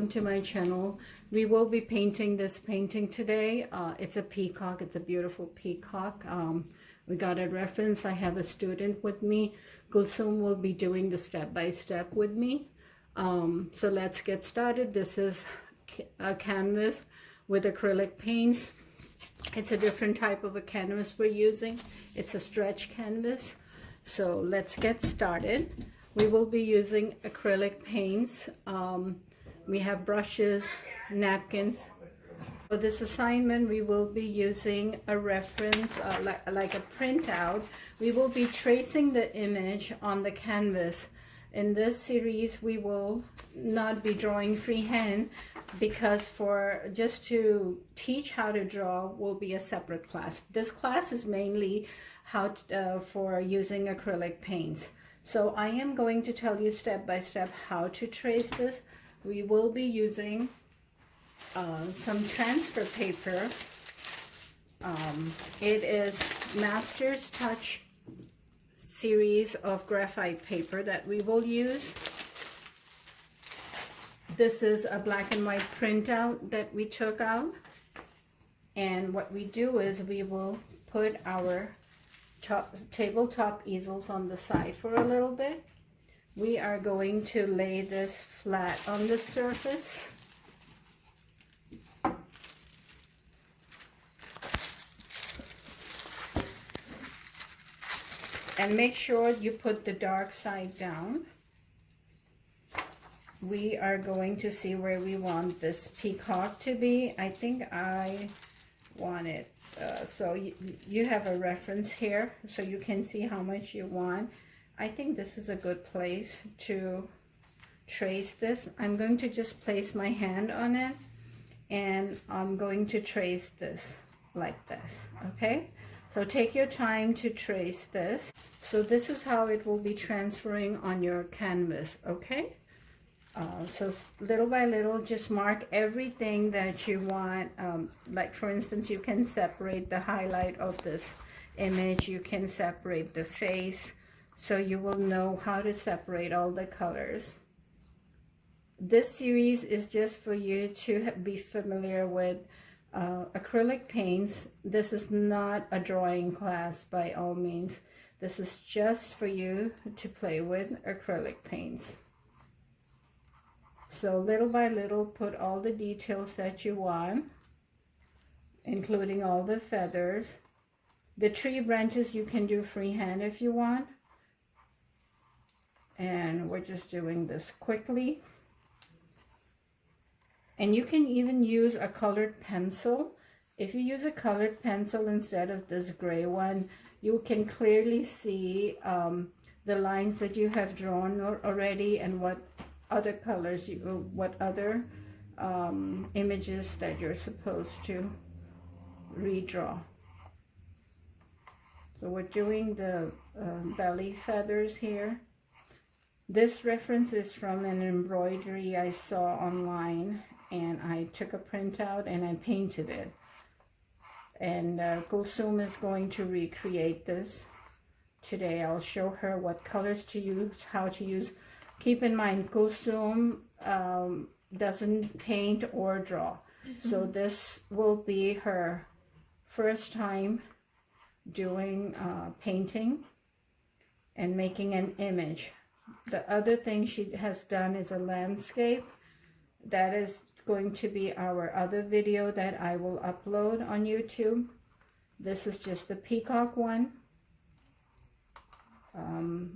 welcome to my channel. We will be painting this painting today. It's a peacock. It's a beautiful peacock. We got a reference. I have a student with me. Gulsum will be doing the step-by-step with me. So let's get started. This is a canvas with acrylic paints. It's a different type of a canvas we're using. It's a stretch canvas. So let's get started. We will be using acrylic paints. We have brushes, napkins. For this assignment, we will be using a reference, like a printout. We will be tracing the image on the canvas. In this series, we will not be drawing freehand because just to teach how to draw will be a separate class. This class is mainly for using acrylic paints. So I am going to tell you step by step how to trace this. We will be using some transfer paper. It is Master's Touch series of graphite paper that we will use. This is a black and white printout that we took out. And what we do is we will put our tabletop easels on the side for a little bit. We are going to lay this flat on the surface. And make sure you put the dark side down. We are going to see where we want this peacock to be. I think I want it. So you have a reference here so you can see how much you want. I think this is a good place to trace this. I'm going to just place my hand on it and I'm going to trace this like this, okay? So take your time to trace this. So this is how it will be transferring on your canvas, okay? So little by little, just mark everything that you want. Like for instance, you can separate the highlight of this image. You can separate the face. So you will know how to separate all the colors. This series is just for you to be familiar with acrylic paints. This is not a drawing class by all means. This is just for you to play with acrylic paints. So little by little, put all the details that you want, including all the feathers. The tree branches you can do freehand if you want. And we're just doing this quickly. And you can even use a colored pencil. If you use a colored pencil instead of this gray one, you can clearly see the lines that you have drawn already and what other colors, what other images that you're supposed to redraw. So we're doing the belly feathers here. This reference is from an embroidery I saw online, and I took a printout and I painted it. And Gulsum is going to recreate this today. I'll show her what colors to use, how to use. Keep in mind, Gulsum doesn't paint or draw. So this will be her first time doing painting and making an image. The other thing she has done is a landscape. That is going to be our other video that I will upload on YouTube. This is just the peacock one.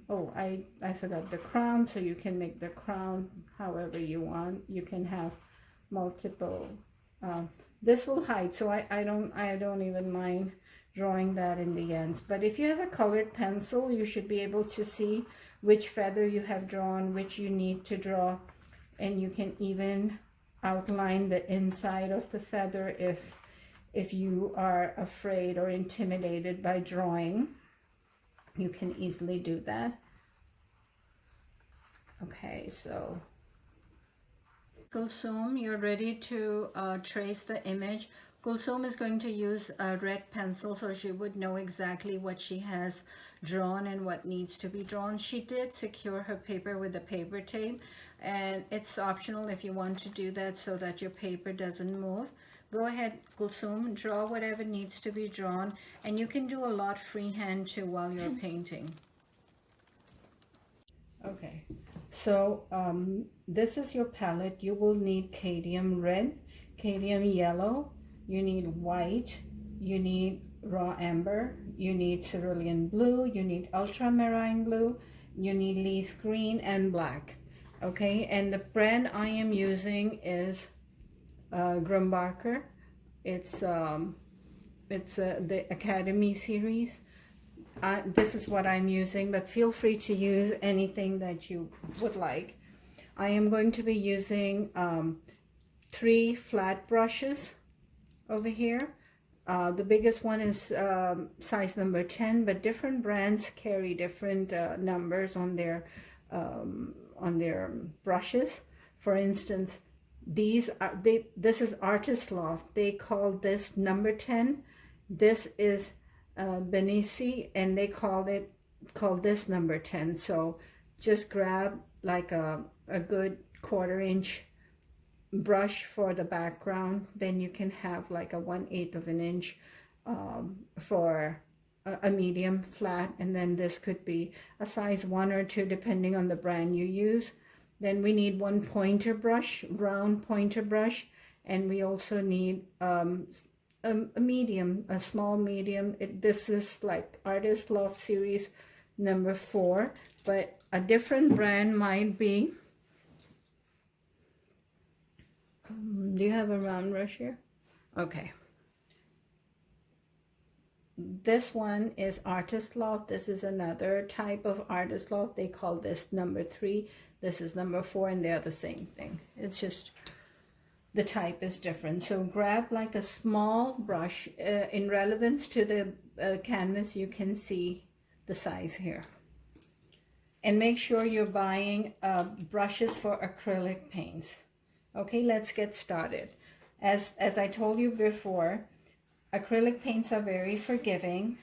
Oh, I forgot the crown, so you can make the crown however you want. You can have multiple. This will hide, so I don't even mind drawing that in the ends. But if you have a colored pencil, you should be able to see which feather you have drawn, which you need to draw, and you can even outline the inside of the feather if you are afraid or intimidated by drawing. You can easily do that. Okay, so Gulsum, you're ready to trace the image. Kulsum is going to use a red pencil, so she would know exactly what she has drawn and what needs to be drawn. She did secure her paper with the paper tape, and it's optional if you want to do that so that your paper doesn't move. Go ahead, Kulsum, draw whatever needs to be drawn, and you can do a lot freehand too while you're painting. Okay, so this is your palette. You will need cadmium red, cadmium yellow, you need white, you need raw amber, you need cerulean blue, you need ultramarine blue, you need leaf green and black. Okay, and the brand I am using is Grumbacher. It's the Academy series. This is what I'm using, but feel free to use anything that you would like. I am going to be using 3 flat brushes over here. The biggest one is size number 10, but different brands carry different numbers on their brushes. For instance, this is Artist Loft. They call this number 10. This is Benici, and they call this number 10. So just grab like a good 1/4 inch brush for the background, then you can have like a 1/8 of an inch for a medium flat, and then this could be a size 1 or 2 depending on the brand you use. Then we need 1 pointer brush, round pointer brush, and we also need a medium, a small medium. This is like Artist Loft series number 4, but a different brand might be, do you have a round brush here? Okay. This one is Artist Loft. This is another type of Artist Loft. They call this number 3. This is number 4, and they're the same thing. It's just the type is different. So grab like a small brush. In relevance to the canvas, you can see the size here. And make sure you're buying brushes for acrylic paints. Okay, let's get started. As I told you before, acrylic paints are very forgiving.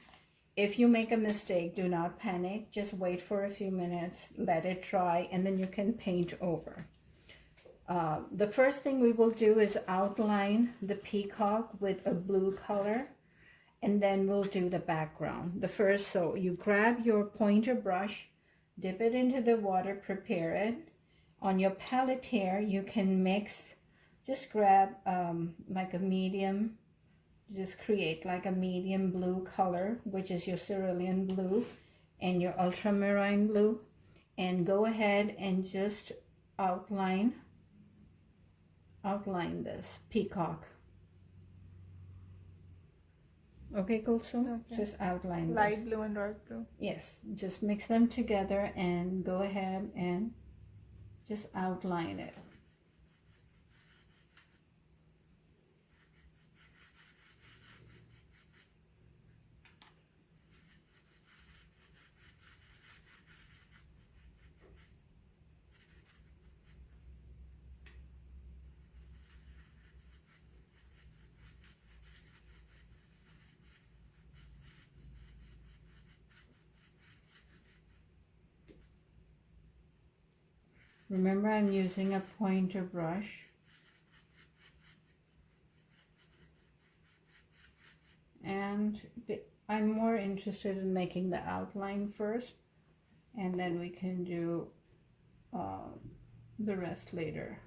If you make a mistake, do not panic. Just wait for a few minutes, let it dry, and then you can paint over. The first thing we will do is outline the peacock with a blue color, and then we'll do the background. So you grab your pointer brush, dip it into the water, prepare it. On your palette here, you can mix, just grab like a medium, just create like a medium blue color, which is your cerulean blue and your ultramarine blue, and go ahead and just outline this peacock. Okay, Kulsum? Okay. Just outline light blue and dark blue. Yes, just mix them together and go ahead and just outline it. Remember, I'm using a pointer brush. And I'm more interested in making the outline first, and then we can do the rest later.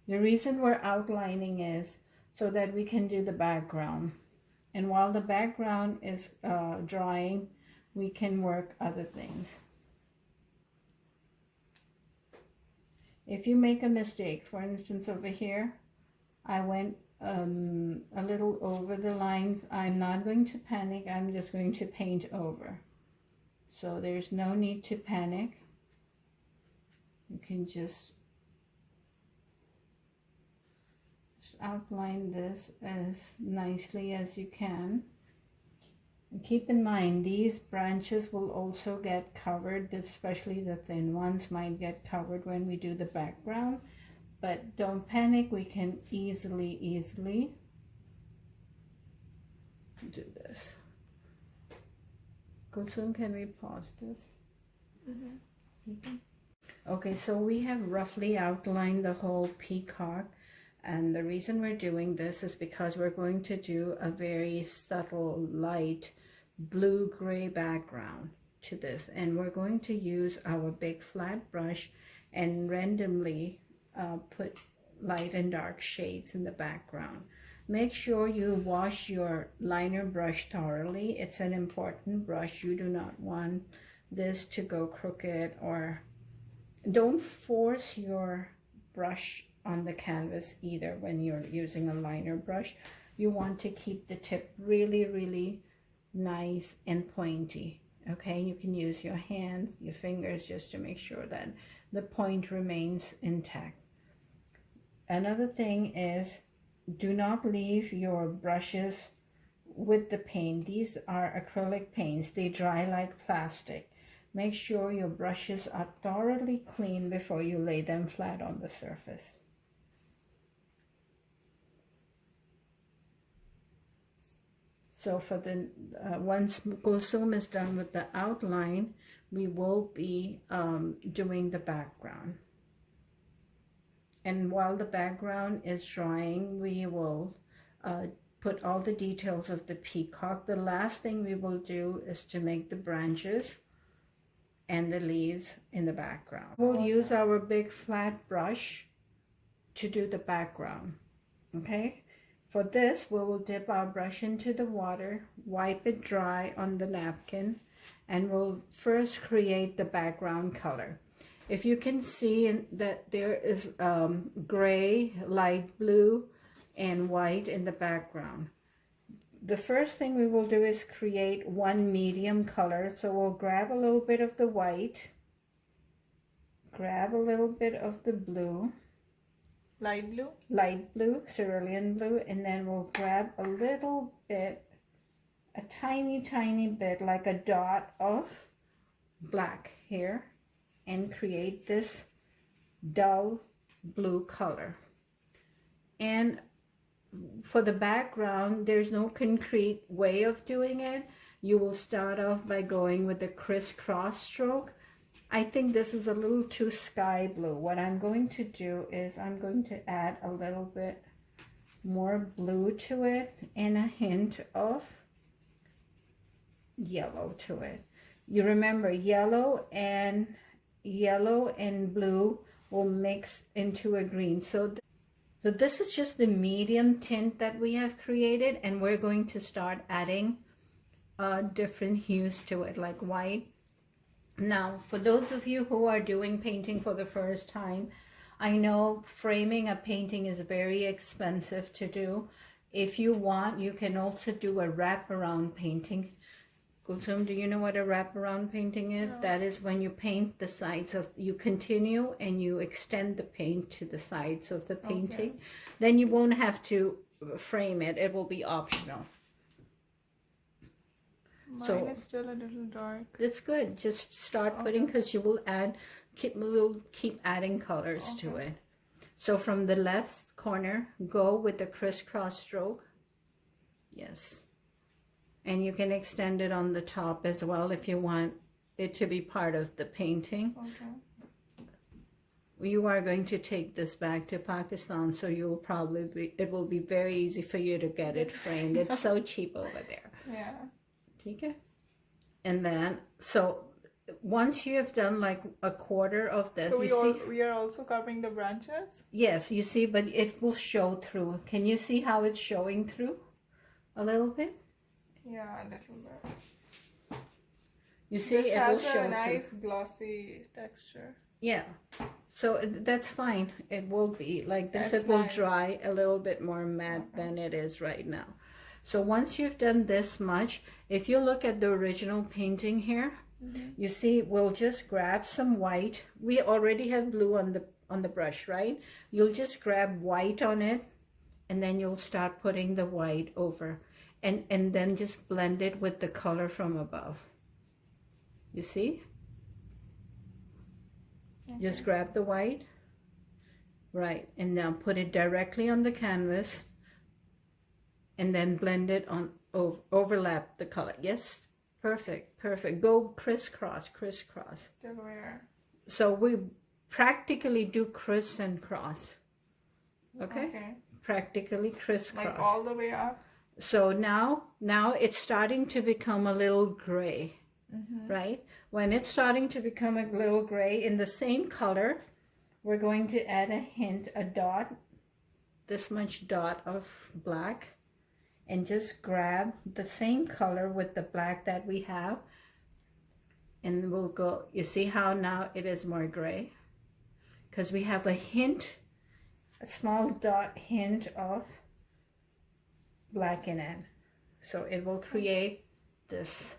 The reason we're outlining is so that we can do the background. And while the background is drying, we can work other things. If you make a mistake, for instance over here, I went a little over the lines. I'm not going to panic, I'm just going to paint over. So there's no need to panic. You can just outline this as nicely as you can. And keep in mind, these branches will also get covered, especially the thin ones might get covered when we do the background. but don't panic. We can easily do this. Kulsum, can we pause this? Okay, so we have roughly outlined the whole peacock, and the reason we're doing this is because we're going to do a very subtle light blue-gray background to this, and we're going to use our big flat brush and randomly put light and dark shades in the background. Make sure you wash your liner brush thoroughly. It's an important brush. You do not want this to go crooked, or don't force your brush on the canvas either when you're using a liner brush. You want to keep the tip really nice and pointy. Okay, you can use your hands, your fingers, just to make sure that the point remains intact. Another thing is, do not leave your brushes with the paint. These are acrylic paints. They dry like plastic. Make sure your brushes are thoroughly clean before you lay them flat on the surface. So for the once Kulsum is done with the outline, we will be doing the background. And while the background is drying, we will put all the details of the peacock. The last thing we will do is to make the branches and the leaves in the background. We'll use our big flat brush to do the background. Okay, for this we will dip our brush into the water, wipe it dry on the napkin, and we'll first create the background color. If you can see that there is gray, light blue, and white in the background. The first thing we will do is create one medium color. So we'll grab a little bit of the white, grab a little bit of the blue, light blue, cerulean blue, and then we'll grab a little bit, a tiny bit, like a dot of black here, and create this dull blue color. And for the background, there's no concrete way of doing it. You will start off by going with the crisscross stroke. I think this is a little too sky blue. What I'm going to do is I'm going to add a little bit more blue to it and a hint of yellow to it. You remember, yellow and blue will mix into a green. So this is just the medium tint that we have created, and we're going to start adding different hues to it, like white. Now, for those of you who are doing painting for the first time, I know framing a painting is very expensive to do. If you want, you can also do a wraparound painting. Kulsum, do you know what a wraparound painting is? No. That is when you paint the sides of, you continue and you extend the paint to the sides of the painting. Okay. Then you won't have to frame it. It will be optional. Mine is still a little dark. That's good. Just start putting, because you will keep adding colors to it. So from the left corner, go with the crisscross stroke. Yes. And you can extend it on the top as well if you want it to be part of the painting. Okay. You are going to take this back to Pakistan, so you will probably it will be very easy for you to get it framed. It's so cheap over there. Yeah. Okay. And then, so once you have done like a quarter of this, so we are also covering the branches? Yes, you see, but it will show through. Can you see how it's showing through a little bit? Yeah, a little bit. You see, this it has will show a nice through. Glossy texture. Yeah, so that's fine. It will be like this. That's it will nice. Dry a little bit more matte than it is right now. So once you've done this much, if you look at the original painting here, you see we'll just grab some white. We already have blue on the brush, right? You'll just grab white on it, and then you'll start putting the white over. And then just blend it with the color from above. You see? Okay. Just grab the white Right, and now put it directly on the canvas and then blend it on, overlap the color. Yes, perfect, perfect. Go crisscross, crisscross. Till where? So we practically do criss and cross. Okay? Practically crisscross. Like all the way up? So now it's starting to become a little gray, right? When it's starting to become a little gray in the same color, we're going to add a hint, a dot, this much dot of black, and just grab the same color with the black that we have, and we'll go, you see how now it is more gray? Because we have a hint, a small dot hint of black in it. So it will create this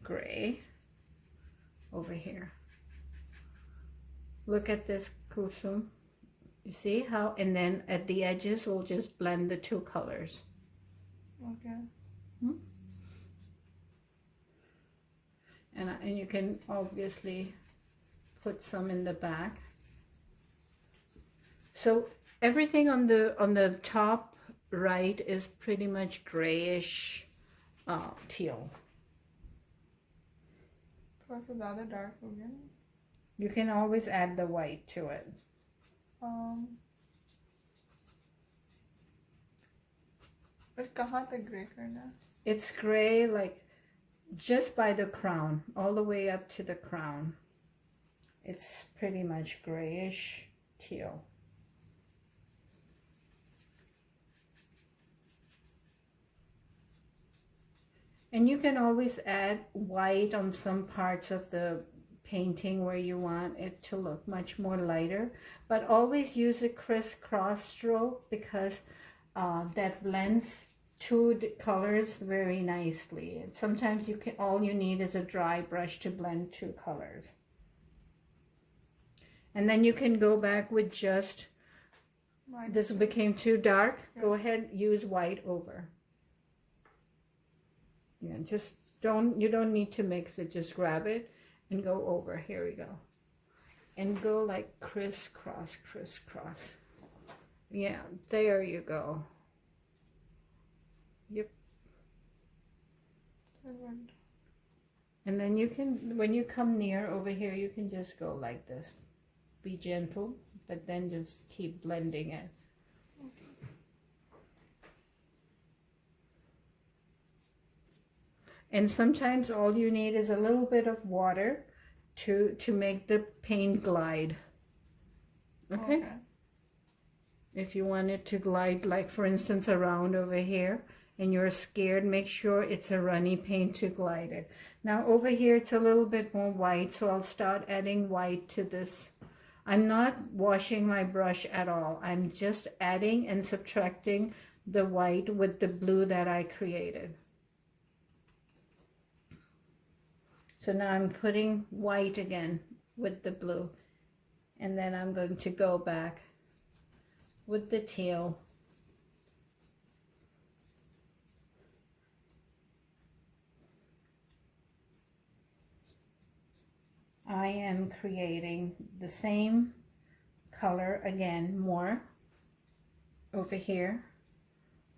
gray over here. Look at this, Kusum. You see how, and then at the edges we'll just blend the two colors. Okay. And you can obviously put some in the back. So everything on the top right is pretty much grayish teal. थोड़ा सा ज़्यादा dark हो गया. You can always add the white to it. But कहाँ तक gray करना? It's gray like just by the crown, all the way up to the crown. It's pretty much grayish teal. And you can always add white on some parts of the painting where you want it to look much more lighter, but always use a crisscross stroke because that blends two colors very nicely. And sometimes you can, all you need is a dry brush to blend two colors. And then you can go back with just, this became too dark, go ahead, use white over. Yeah, just you don't need to mix it, just grab it and go over. Here we go. And go like crisscross, crisscross. Yeah, there you go. Yep. And then you can, when you come near over here, you can just go like this. Be gentle, but then just keep blending it. And sometimes all you need is a little bit of water to make the paint glide. Okay? If you want it to glide, like for instance around over here, and you're scared, make sure it's a runny paint to glide it. Now over here it's a little bit more white, so I'll start adding white to this. I'm not washing my brush at all. I'm just adding and subtracting the white with the blue that I created. So now I'm putting white again with the blue, and then I'm going to go back with the teal. I am creating the same color again, more over here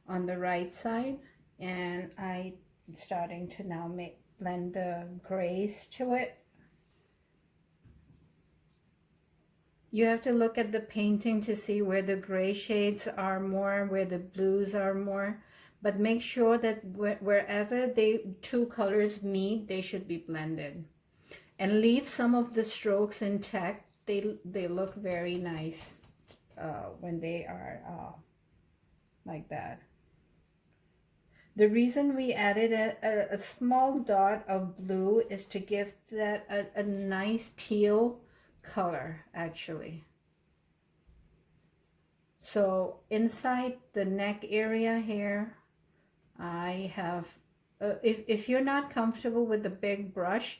on the right side, and I'm starting to now blend the grays to it. You have to look at the painting to see where the gray shades are more, where the blues are more, but make sure that wherever two colors meet, they should be blended. And leave some of the strokes intact. They look very nice when they are like that. The reason we added a small dot of blue is to give that a nice teal color, actually. So inside the neck area here, I have, if you're not comfortable with the big brush,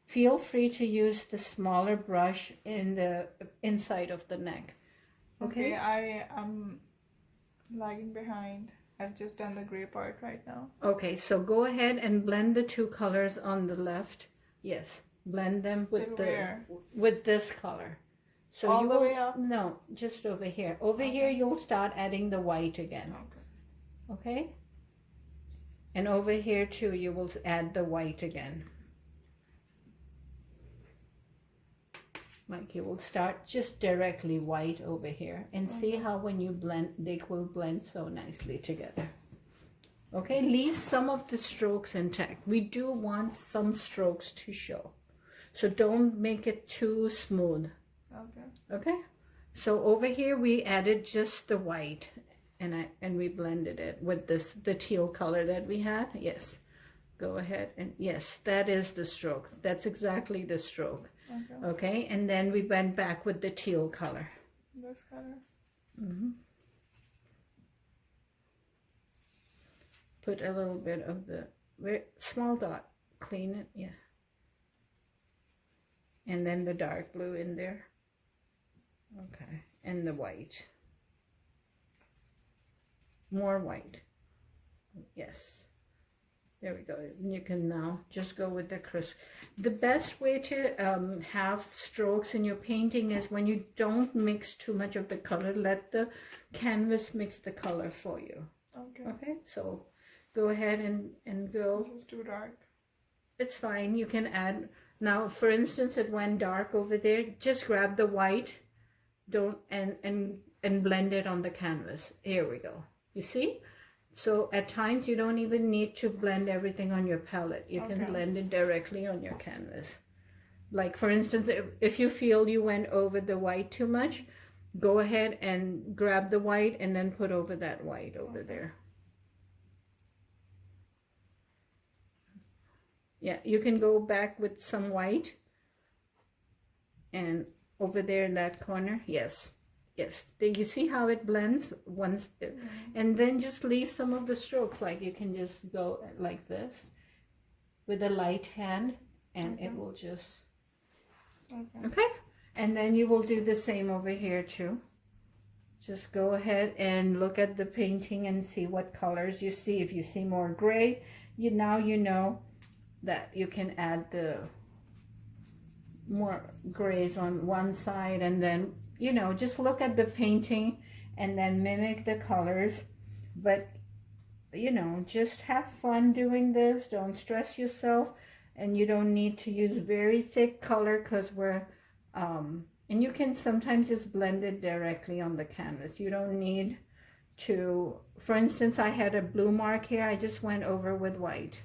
feel free to use the smaller brush in the inside of the neck. Okay, I am lagging behind. I've just done the gray part right now. Okay, so go ahead and blend the two colors on the left. Yes, blend them with with this color. So All you the will, way up? no, just over here. Over Okay. here, you'll start adding the white again. Okay. Okay? And over here too, you will add the white again. Like you will start just directly white over here. And see how when you blend, they will blend so nicely together. Okay, leave some of the strokes intact. We do want some strokes to show. So don't make it too smooth. Okay. Okay? So over here we added just the white and we blended it with the teal color that we had. Yes. Go ahead and yes, that is the stroke. That's exactly the stroke. Okay. Okay, and then we went back with the teal color. This color. Put a little bit of the small dot, clean it, yeah. And then the dark blue in there. Okay, and the white. More white. Yes. There we go. You can now just go with the crisp. The best way to have strokes in your painting is when you don't mix too much of the color, let the canvas mix the color for you. Okay. Okay, so go ahead and go. This is too dark. It's fine. You can add. Now, for instance, it went dark over there. Just grab the white, and blend it on the canvas. Here we go. You see? So at times you don't even need to blend everything on your palette. You can blend it directly on your canvas. Like for instance, if you feel you went over the white too much, go ahead and grab the white and then put over that white over there. Yeah, you can go back with some white and over there in that corner. Yes. Yes, you see how it blends once, and then just leave some of the strokes. Like you can just go like this with a light hand, and it will just. Okay, and then you will do the same over here too. Just go ahead and look at the painting and see what colors you see. If you see more gray, now you know that you can add the more grays on one side, and then just look at the painting and then mimic the colors. But just have fun doing this. Don't stress yourself, and you don't need to use very thick color because we're and you can sometimes just blend it directly on the canvas. You don't need to. For instance, I had a blue mark here. I just went over with white.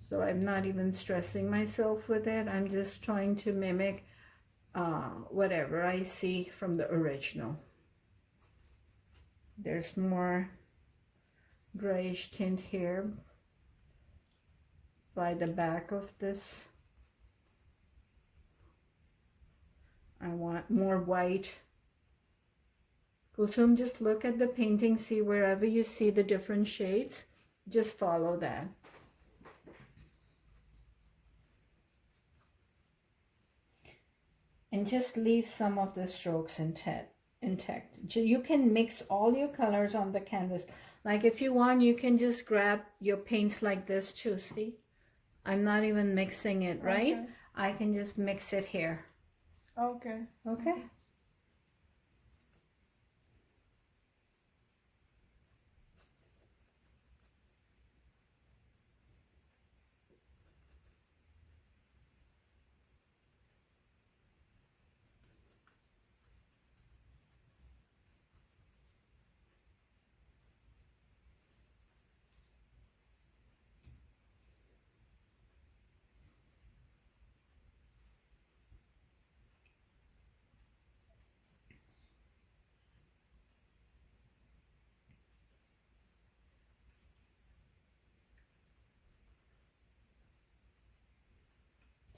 So I'm not even stressing myself with it. I'm just trying to mimic whatever I see from the original. There's more grayish tint here by the back of this. I want more white. Kulsum, just look at the painting, see wherever you see the different shades, just follow that. And just leave some of the strokes intact. You can mix all your colors on the canvas. Like if you want, you can just grab your paints like this too. See? I'm not even mixing it, right? Okay. I can just mix it here. Okay. Okay.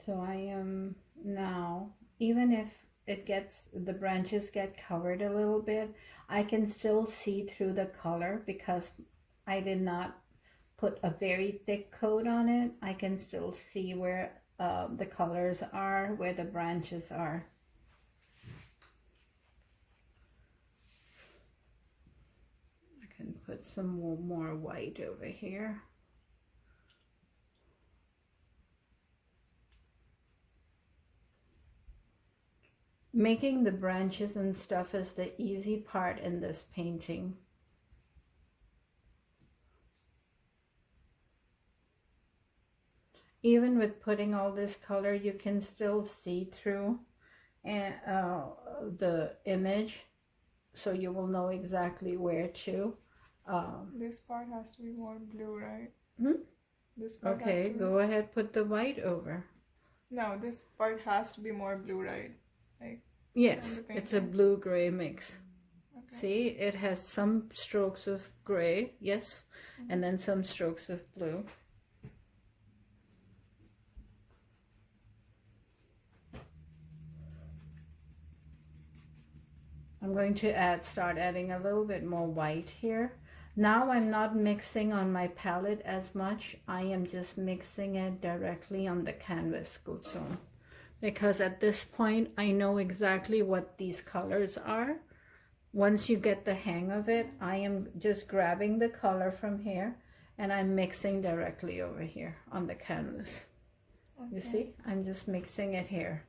So I am now, even if the branches get covered a little bit, I can still see through the color because I did not put a very thick coat on it. I can still see where the colors are, where the branches are. I can put some more white over here. making the branches and stuff is the easy part in this painting. Even with putting all this color, you can still see through the image, so you will know exactly where to. This part has to be more blue, right? This part okay, go ahead, put the white over. No, this part has to be more blue, right? Like yes, it's a blue-gray mix. Okay. See, it has some strokes of gray, yes, and then some strokes of blue. I'm going to start adding a little bit more white here. Now I'm not mixing on my palette as much. I am just mixing it directly on the canvas, Gulsum. Because at this point, I know exactly what these colors are. Once you get the hang of it, I am just grabbing the color from here and I'm mixing directly over here on the canvas. Okay. You see, I'm just mixing it here.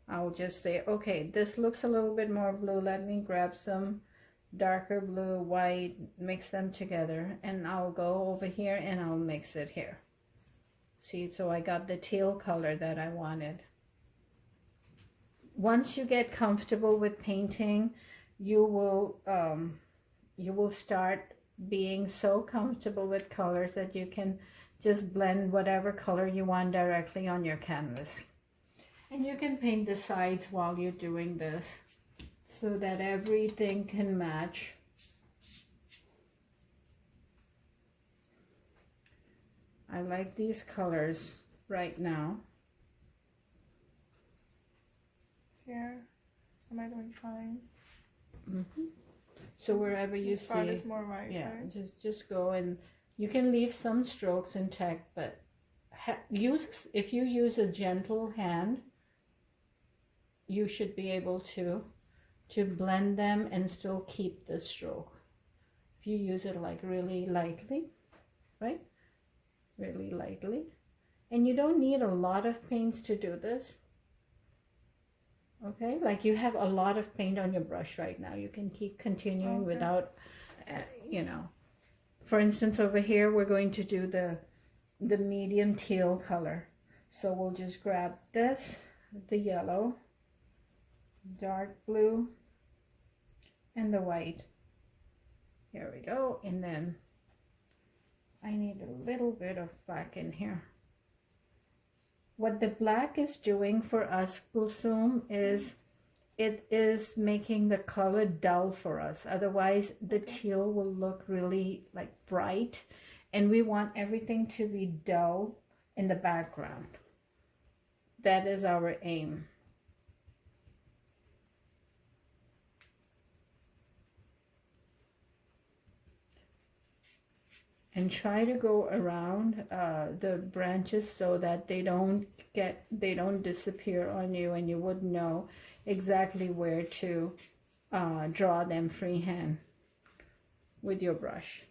I'll just say, okay, this looks a little bit more blue. Let me grab some darker blue, white, mix them together, and I'll go over here and I'll mix it here. See, so I got the teal color that I wanted. Once you get comfortable with painting, you will start being so comfortable with colors that you can just blend whatever color you want directly on your canvas. And you can paint the sides while you're doing this so that everything can match. I like these colors right now. Here, am I doing fine? So wherever you see, this part is more white, yeah, right? just go, and you can leave some strokes intact, but if you use a gentle hand, you should be able to blend them and still keep the stroke. If you use it like really lightly, right? Really lightly. And you don't need a lot of paints to do this. Okay, like you have a lot of paint on your brush right now. You can keep continuing without, you know. For instance, over here, we're going to do the medium teal color. So we'll just grab this, the yellow, dark blue, and the white. Here we go. And then I need a little bit of black in here. What the black is doing for us, Gulsum, is it is making the color dull for us. Otherwise, the teal will look really like bright, and we want everything to be dull in the background. That is our aim. And try to go around the branches so that they don't disappear on you, and you would know exactly where to draw them freehand with your brush.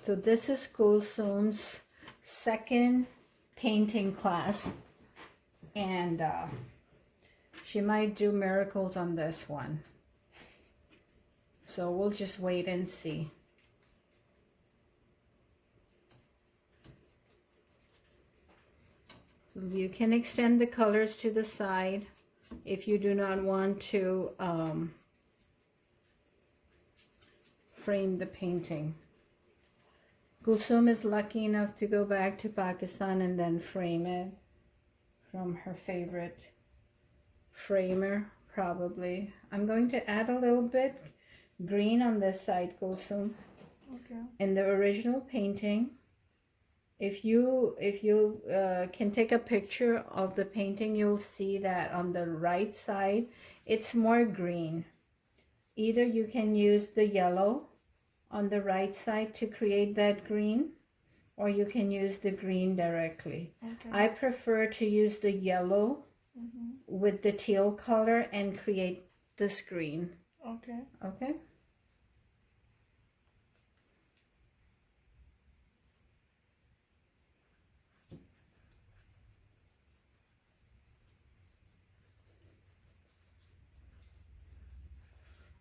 So this is Gulsum's second painting class, and she might do miracles on this one. So we'll just wait and see. So you can extend the colors to the side if you do not want to frame the painting. Gulsum is lucky enough to go back to Pakistan and then frame it from her favorite framer, probably. I'm going to add a little bit green on this side, Gulsum. Okay. In the original painting, if you can take a picture of the painting, you'll see that on the right side, it's more green. Either you can use the yellow on the right side to create that green, or you can use the green directly. Okay. I prefer to use the yellow with the teal color and create this green. Okay. Okay.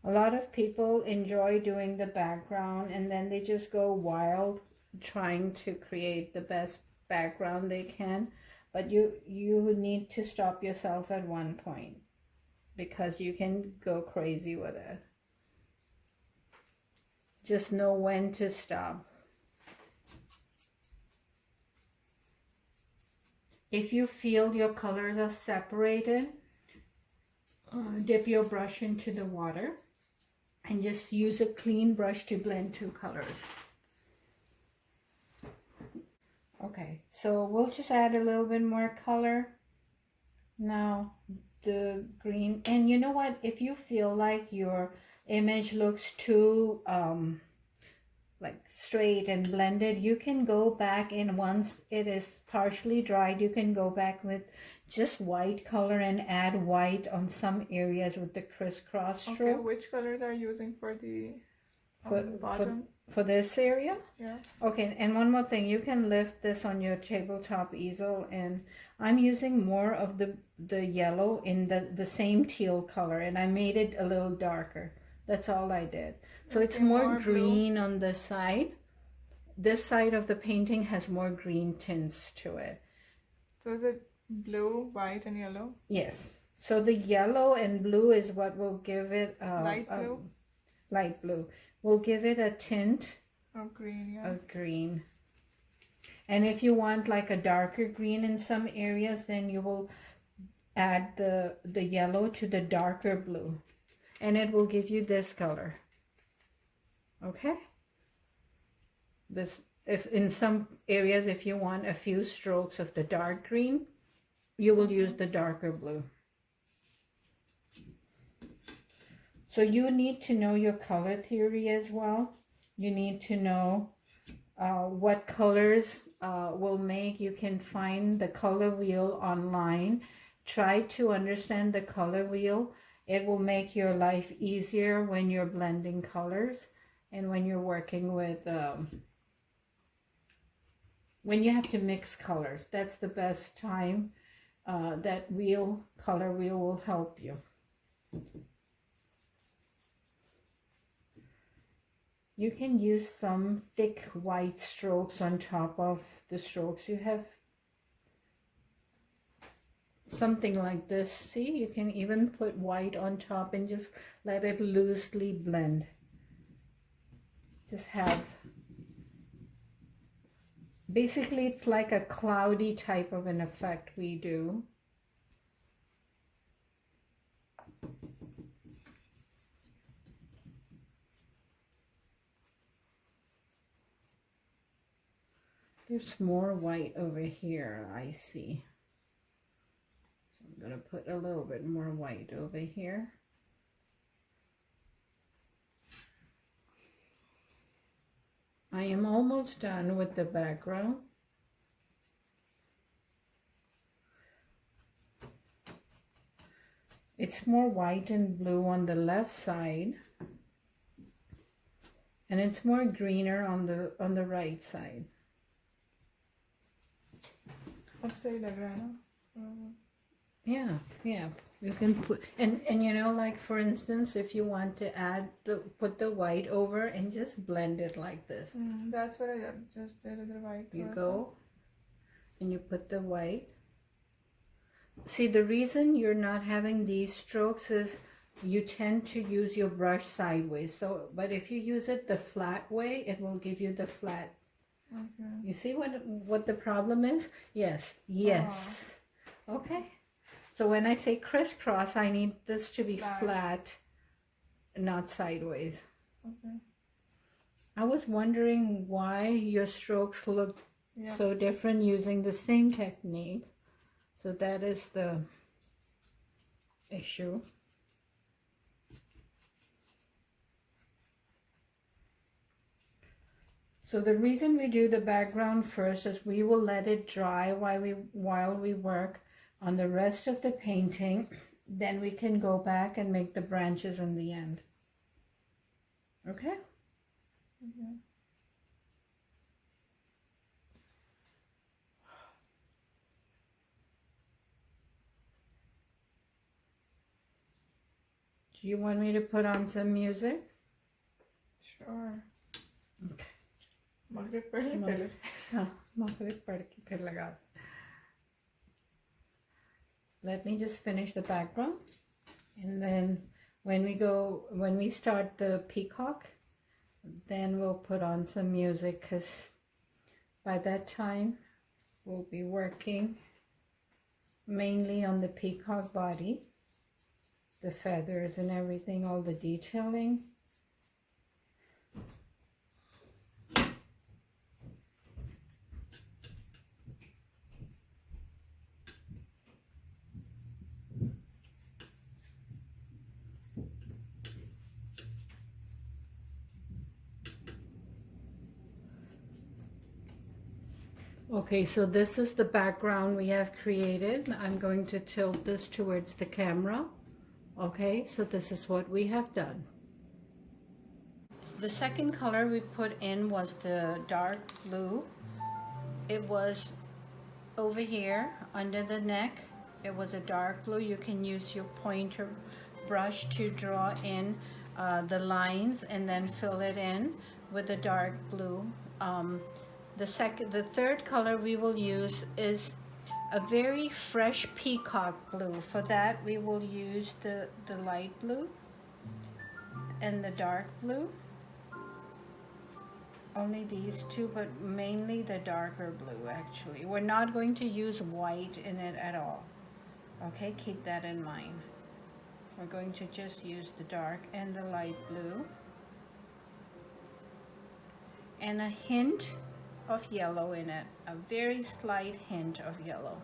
A lot of people enjoy doing the background and then they just go wild trying to create the best background they can. But you need to stop yourself at one point because you can go crazy with it. Just know when to stop. If you feel your colors are separated, dip your brush into the water and just use a clean brush to blend two colors. Okay, so we'll just add a little bit more color. Now the green, and you know what, if you feel like your image looks too like straight and blended, you can go back in once it is partially dried. You can go back with just white color and add white on some areas with the crisscross stroke. Okay, which colors are you using for the bottom? For this area? Yeah. Okay, and one more thing, you can lift this on your tabletop easel, and I'm using more of the yellow in the same teal color, and I made it a little darker. That's all I did. So okay, it's more green blue on this side. This side of the painting has more green tints to it. So is it blue, white, and yellow? Yes. So the yellow and blue is what will give it light blue. Light blue will give it a tint of green. Yeah. Of green. And if you want like a darker green in some areas, then you will add the yellow to the darker blue, and it will give you this color. Okay. This, if in some areas, if you want a few strokes of the dark green, you will use the darker blue. So you need to know your color theory as well. You need to know what colors will make. You can find the color wheel online. Try to understand the color wheel. It will make your life easier when you're blending colors and when you're working with, when you have to mix colors. That's the best time. That color wheel will help you. You can use some thick white strokes on top of the strokes you have. Something like this. See, you can even put white on top and just let it loosely blend. Just have, basically it's like a cloudy type of an effect we do. There's more white over here, I see. So I'm going to put a little bit more white over here. I am almost done with the background. It's more white and blue on the left side, and it's more greener on the right side. Yeah, you can put, and you know, like for instance, if you want to add put the white over and just blend it like this. That's what I just did with the white. You go and you put the white. See, the reason you're not having these strokes is you tend to use your brush sideways. So, but if you use it the flat way, it will give you the flat. Okay. You see what the problem is? Yes. Okay. So when I say crisscross, I need this to be flat, not sideways. Okay. I was wondering why your strokes look so different using the same technique. So that is the issue. So the reason we do the background first is we will let it dry while we work on the rest of the painting. Then we can go back and make the branches in the end. Okay? Mm-hmm. Do you want me to put on some music? Sure. Okay. Maghrib पढ़ ले पहले. हाँ, maghrib पढ़ के फिर लगा. Let me just finish the background, and then when we start the peacock, then we'll put on some music, because by that time we'll be working mainly on the peacock body, the feathers and everything, all the detailing. Okay, so this is the background we have created. I'm going to tilt this towards the camera. Okay, so this is what we have done. The second color we put in was the dark blue. It was over here under the neck. It was a dark blue. You can use your pointer brush to draw in the lines and then fill it in with the dark blue. The third color we will use is a very fresh peacock blue. For that we will use the light blue and the dark blue. Only these two, but mainly the darker blue actually. We're not going to use white in it at all. Okay, keep that in mind. We're going to just use the dark and the light blue. And a hint of yellow in it, a very slight hint of yellow,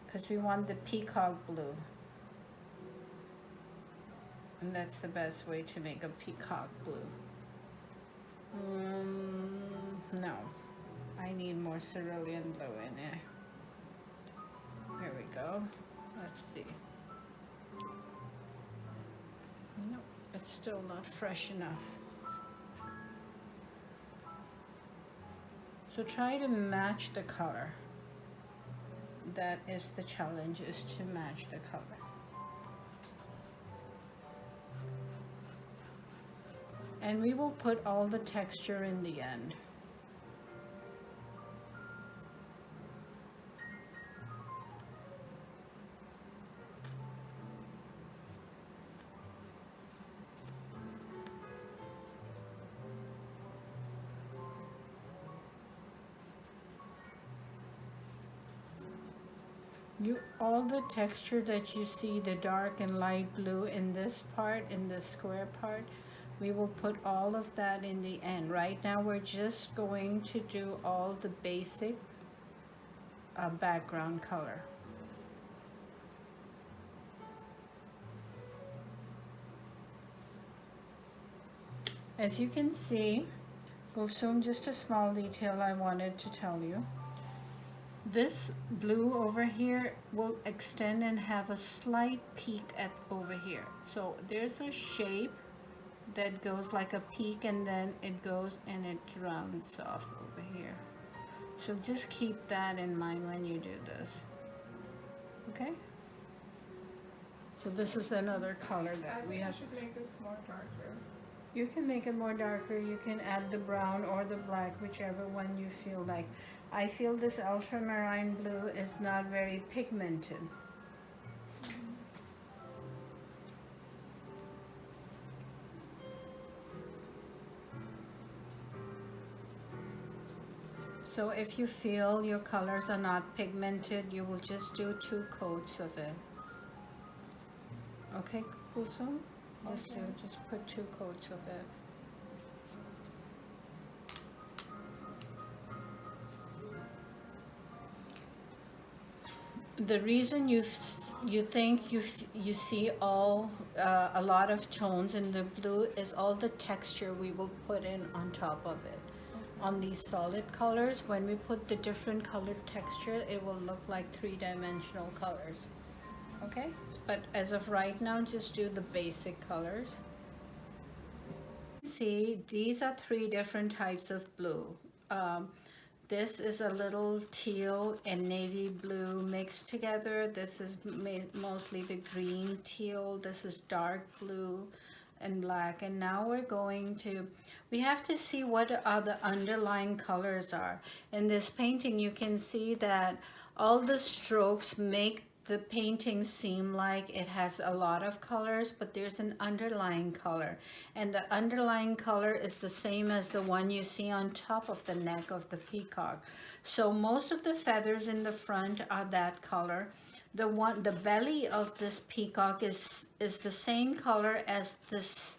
because we want the peacock blue, and that's the best way to make a peacock blue. No, I need more cerulean blue in there. Here we go. Let's see. No, it's still not fresh enough. So try to match the color. That is the challenge, is to match the color. And we will put all the texture in the end. All the texture that you see, the dark and light blue in this part, in the square part, we will put all of that in the end. Right now we're just going to do all the basic background color. As you can see, Gulsum, just a small detail I wanted to tell you. This blue over here will extend and have a slight peak over here. So there's a shape that goes like a peak, and then it goes and it rounds off over here. So just keep that in mind when you do this. Okay? So this is another color that we have. I should make this more darker. You can make it more darker. You can add the brown or the black, whichever one you feel like. I feel this ultramarine blue is not very pigmented. So if you feel your colors are not pigmented, you will just do 2 coats of it. Okay, Kulsum? Just put 2 coats of it. The reason you think you see a lot of tones in the blue is all the texture we will put in on top of it. On these solid colors, when we put the different colored texture, it will look like 3-dimensional colors. Okay, but as of right now, just do the basic colors. See, these are 3 different types of blue. This is a little teal and navy blue mixed together. This is mostly the green teal. This is dark blue and black. And now we have to see what are the underlying colors are. In this painting, you can see that all the strokes make the painting seem like it has a lot of colors, but there's an underlying color. And the underlying color is the same as the one you see on top of the neck of the peacock. So most of the feathers in the front are that color. The belly of this peacock is the same color as this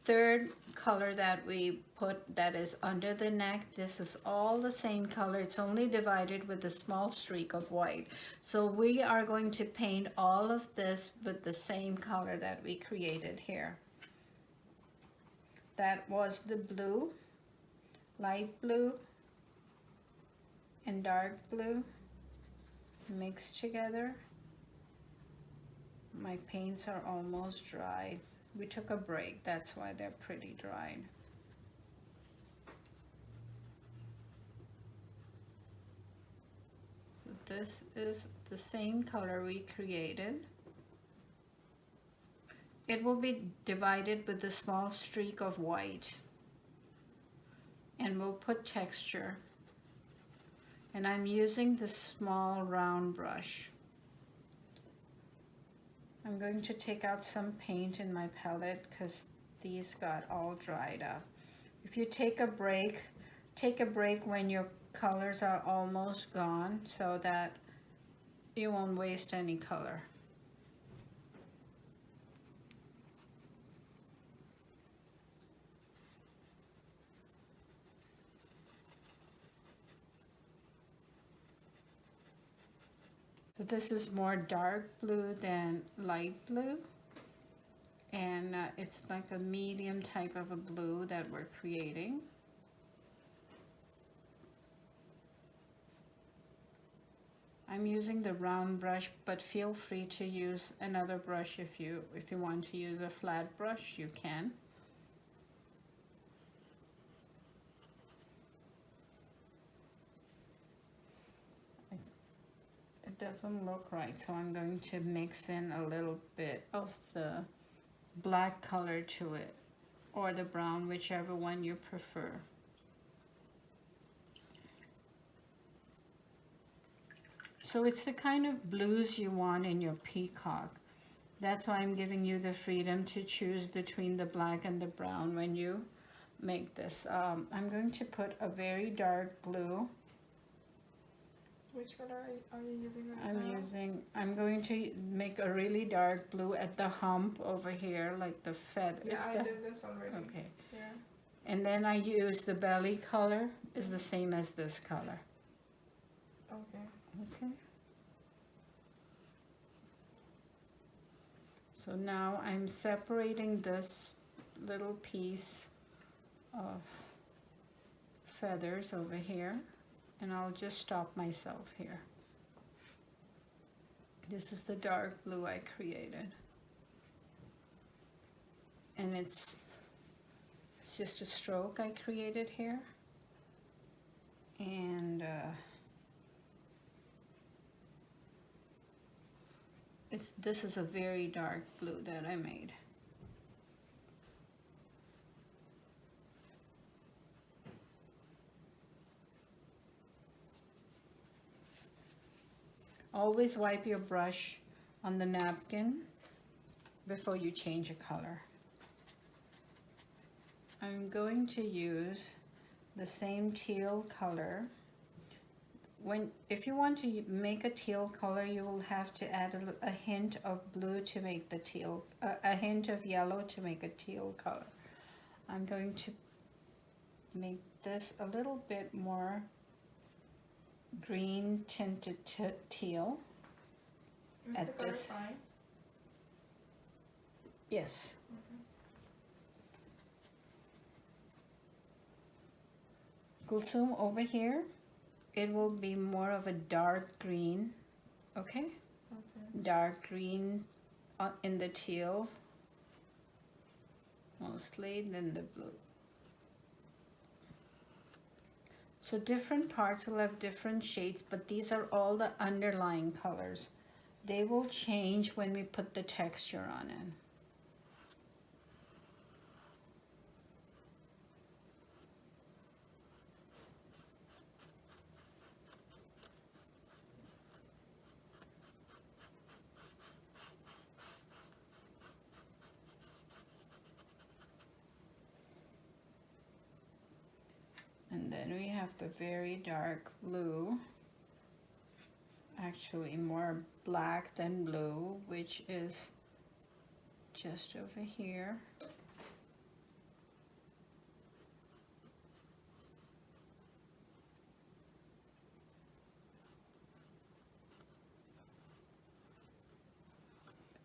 third color that we put that is under the neck. This is all the same color. It's only divided with a small streak of white. So we are going to paint all of this with the same color that we created here. That was the blue, light blue, and dark blue mixed together. My paints are almost dried. We took a break, that's why they're pretty dried. So this is the same color we created. It will be divided with a small streak of white. And we'll put texture. And I'm using the small round brush. I'm going to take out some paint in my palette because these got all dried up. If you take a break when your colors are almost gone so that you won't waste any color. So this is more dark blue than light blue, and it's like a medium type of a blue that we're creating. I'm using the round brush, but feel free to use another brush if you want to use a flat brush, you can. It doesn't look right, so I'm going to mix in a little bit of the black color to it, or the brown, whichever one you prefer. So it's the kind of blues you want in your peacock. That's why I'm giving you the freedom to choose between the black and the brown when you make this. I'm going to put a very dark blue. Which color are you using right now? I'm going to make a really dark blue at the hump over here, like the feather. Yeah, I did this already. Okay. Yeah. And then I use the belly color, is the same as this color. Okay. Okay. So now I'm separating this little piece of feathers over here, and I'll just stop myself here. This is the dark blue I created. And it's just a stroke I created here. And this is a very dark blue that I made. Always wipe your brush on the napkin before you change a color. I'm going to use the same teal color. If you want to make a teal color, you will have to add a hint of blue to make the teal, a hint of yellow to make a teal color. I'm going to make this a little bit more green tinted teal. Is the color fine? Yes. Kulsum, over here, it will be more of a dark green, okay? Dark green in the teal, mostly, then the blue. So different parts will have different shades, but these are all the underlying colors. They will change when we put the texture on it. And then we have the very dark blue, actually more black than blue, which is just over here.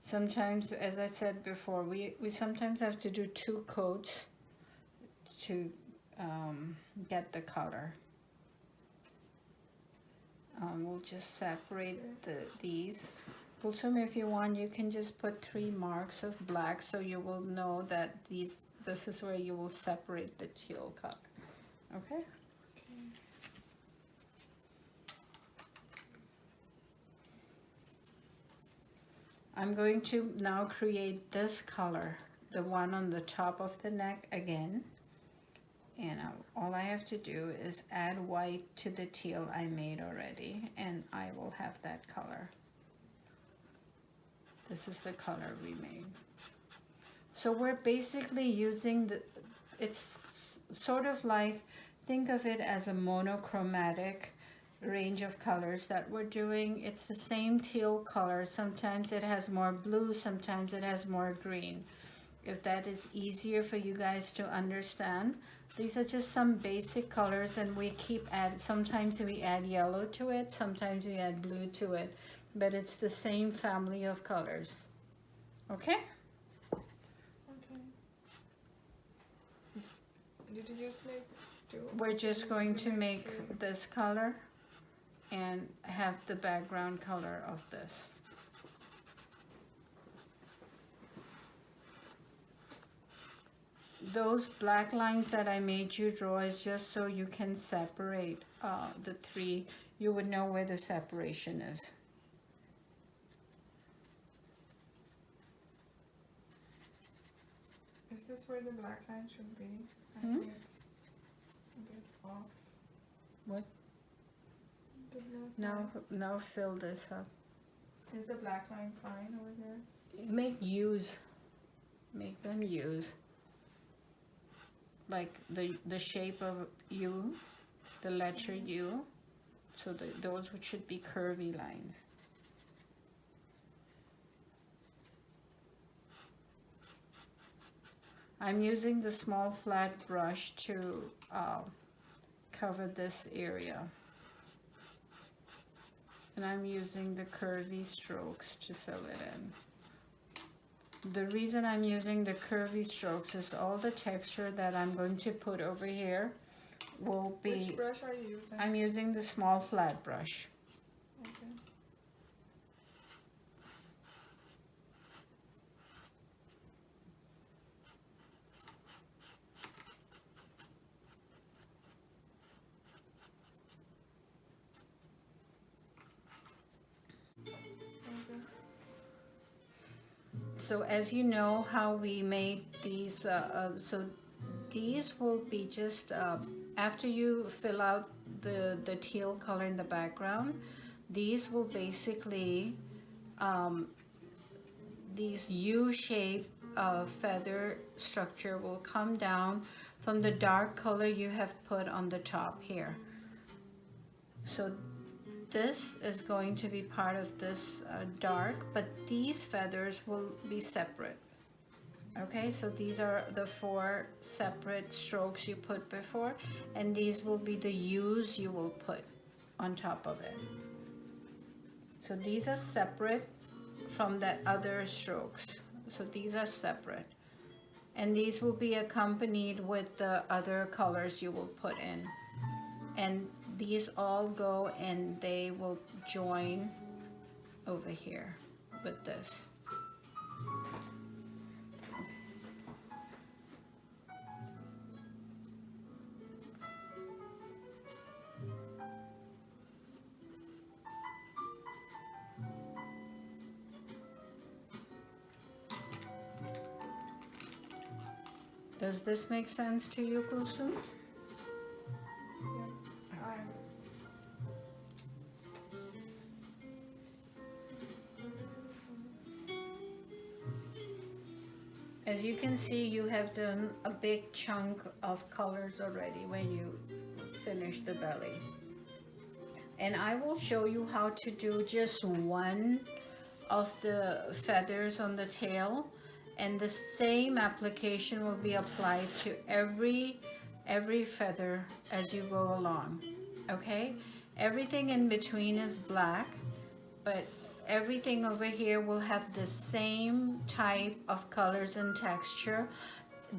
Sometimes, as I said before, we sometimes have to do 2 coats to get the color. We'll just separate these. Kulsum, if you want, you can just put 3 marks of black so you will know that this is where you will separate the teal color. Okay? I'm going to now create this color, the one on the top of the neck again. And all I have to do is add white to the teal I made already, and I will have that color. This is the color we made. So we're basically using it's sort of like, think of it as a monochromatic range of colors that we're doing. It's the same teal color. Sometimes it has more blue, sometimes it has more green. If that is easier for you guys to understand, these are just some basic colors, and we keep sometimes we add yellow to it, sometimes we add blue to it, but it's the same family of colors. Okay? Okay. Did you just make 2? We're just going to make this color and have the background color of this. Those black lines that I made you draw is just so you can separate the 3. You would know where the separation is. Is this where the black line should be? I think it's a bit off. What? The black line. Now fill this up. Is the black line fine over there? Make U's. Make them U's. Like the shape of U, the letter U. So those should be curvy lines. I'm using the small flat brush to cover this area. And I'm using the curvy strokes to fill it in. The reason I'm using the curvy strokes is all the texture that I'm going to put over here will be... Which brush are you using? I'm using the small flat brush. Okay. So as you know how we made these, so these will be just, after you fill out the teal color in the background, these will basically, these U-shape feather structure will come down from the dark color you have put on the top here. So this is going to be part of this dark, but these feathers will be separate. Okay, so these are the 4 separate strokes you put before, and these will be the U's you will put on top of it. So these are separate from that other strokes. So these are separate. And these will be accompanied with the other colors you will put in. And these all go and they will join over here with this. Does this make sense to you, Kulsum? Yeah. As you can see, you have done a big chunk of colors already when you finish the belly. And I will show you how to do just one of the feathers on the tail, and the same application will be applied to every feather as you go along. Okay, everything in between is black, but everything over here will have the same type of colors and texture.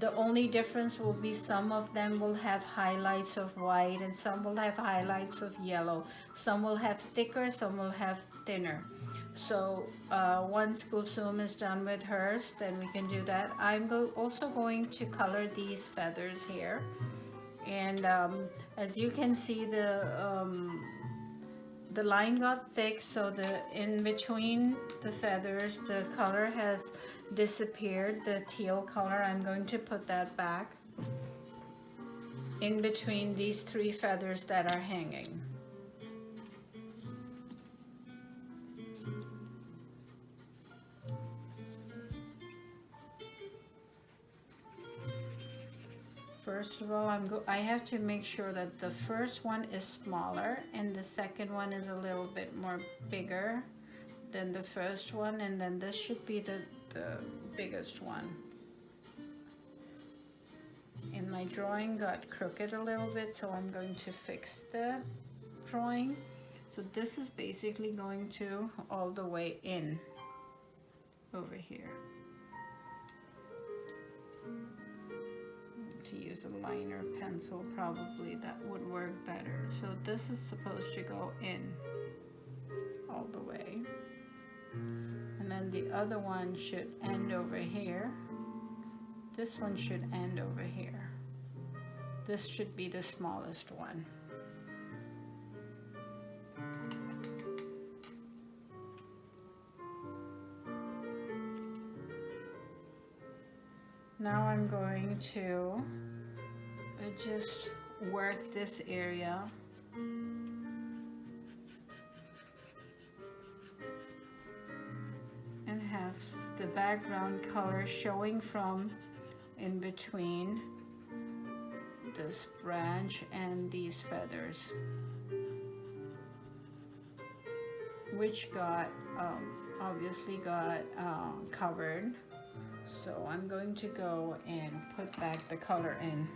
The only difference will be some of them will have highlights of white and some will have highlights of yellow. Some will have thicker, some will have thinner. So once Kulsum is done with hers, then we can do that. I'm also going to color these feathers here. And as you can see, the line got thick, so the in between the feathers the color has disappeared, the teal color. I'm going to put that back in between these three feathers that are hanging. First of all, I have to make sure that the first one is smaller and the second one is a little bit more bigger than the first one, and then this should be the biggest one. And my drawing got crooked a little bit, so I'm going to fix the drawing. So this is basically going to all the way in over here. To use a liner pencil, probably that would work better. So this is supposed to go in all the way, and then the other one should end over here. This one should end over here. This should be the smallest one. Now I'm going to just work this area and have the background color showing from in between this branch and these feathers, which got obviously got covered. So I'm going to go and put back the color in.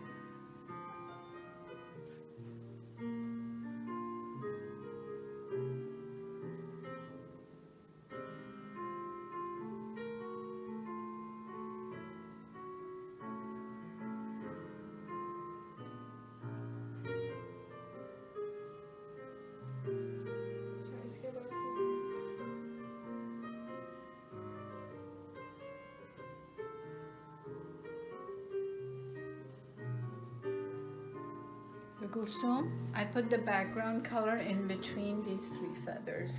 Kulsum, I put the background color in between these three feathers.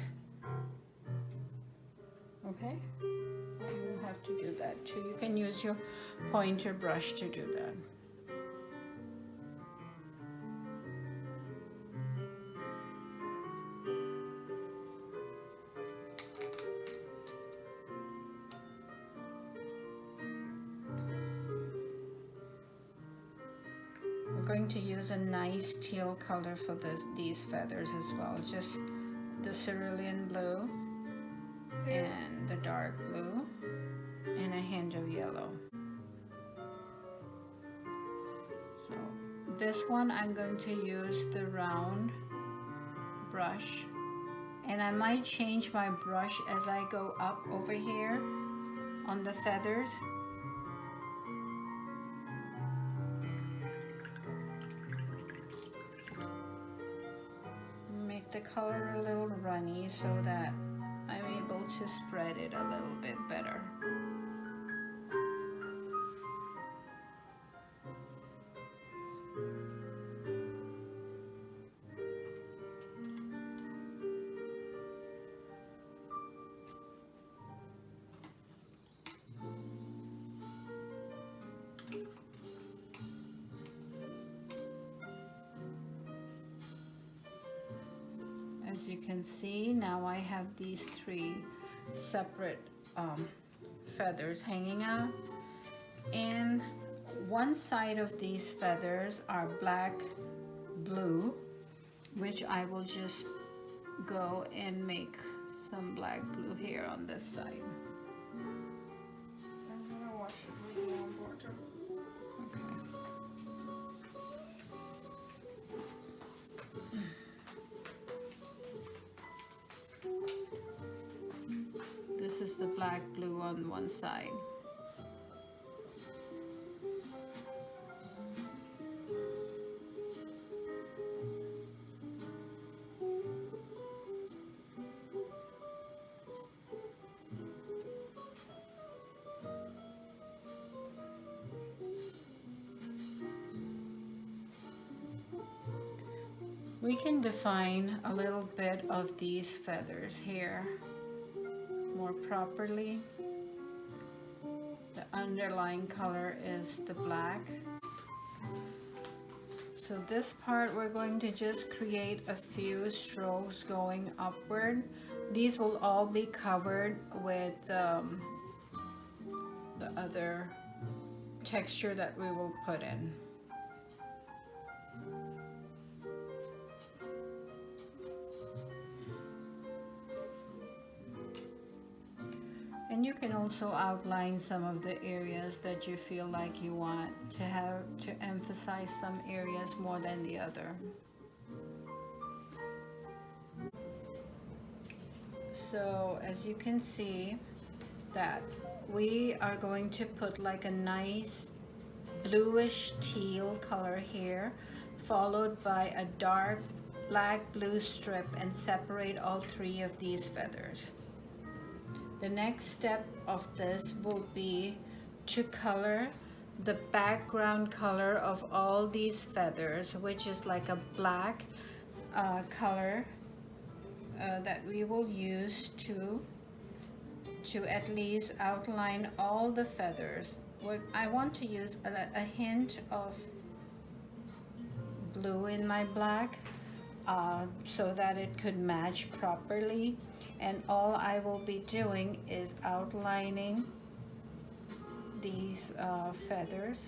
Okay? You have to do that too. You can use your pointer brush to do that. Going to use a nice teal color for these feathers as well. Just the cerulean blue and the dark blue and a hint of yellow. So this one I'm going to use the round brush, and I might change my brush as I go up over here on the feathers. The color a little runny so that I'm able to spread it a little bit better. As you can see, now I have these three separate feathers hanging out, and one side of these feathers are black blue, which I will just go and make some black blue here on this side. I'm gonna wash it with warm water. Okay. This is the black blue on one side. We can define a little bit of these feathers here more properly. The underlying color is the black. So this part we're going to just create a few strokes going upward. These will all be covered with the other texture that we will put in. And you can also outline some of the areas that you feel like you want to have to emphasize some areas more than the other. So as you can see that we are going to put like a nice bluish teal color here, followed by a dark black blue strip, and separate all three of these feathers. The next step of this will be to color the background color of all these feathers, which is like a black color that we will use to at least outline all the feathers. I want to use a hint of blue in my black so that it could match properly. And all I will be doing is outlining these feathers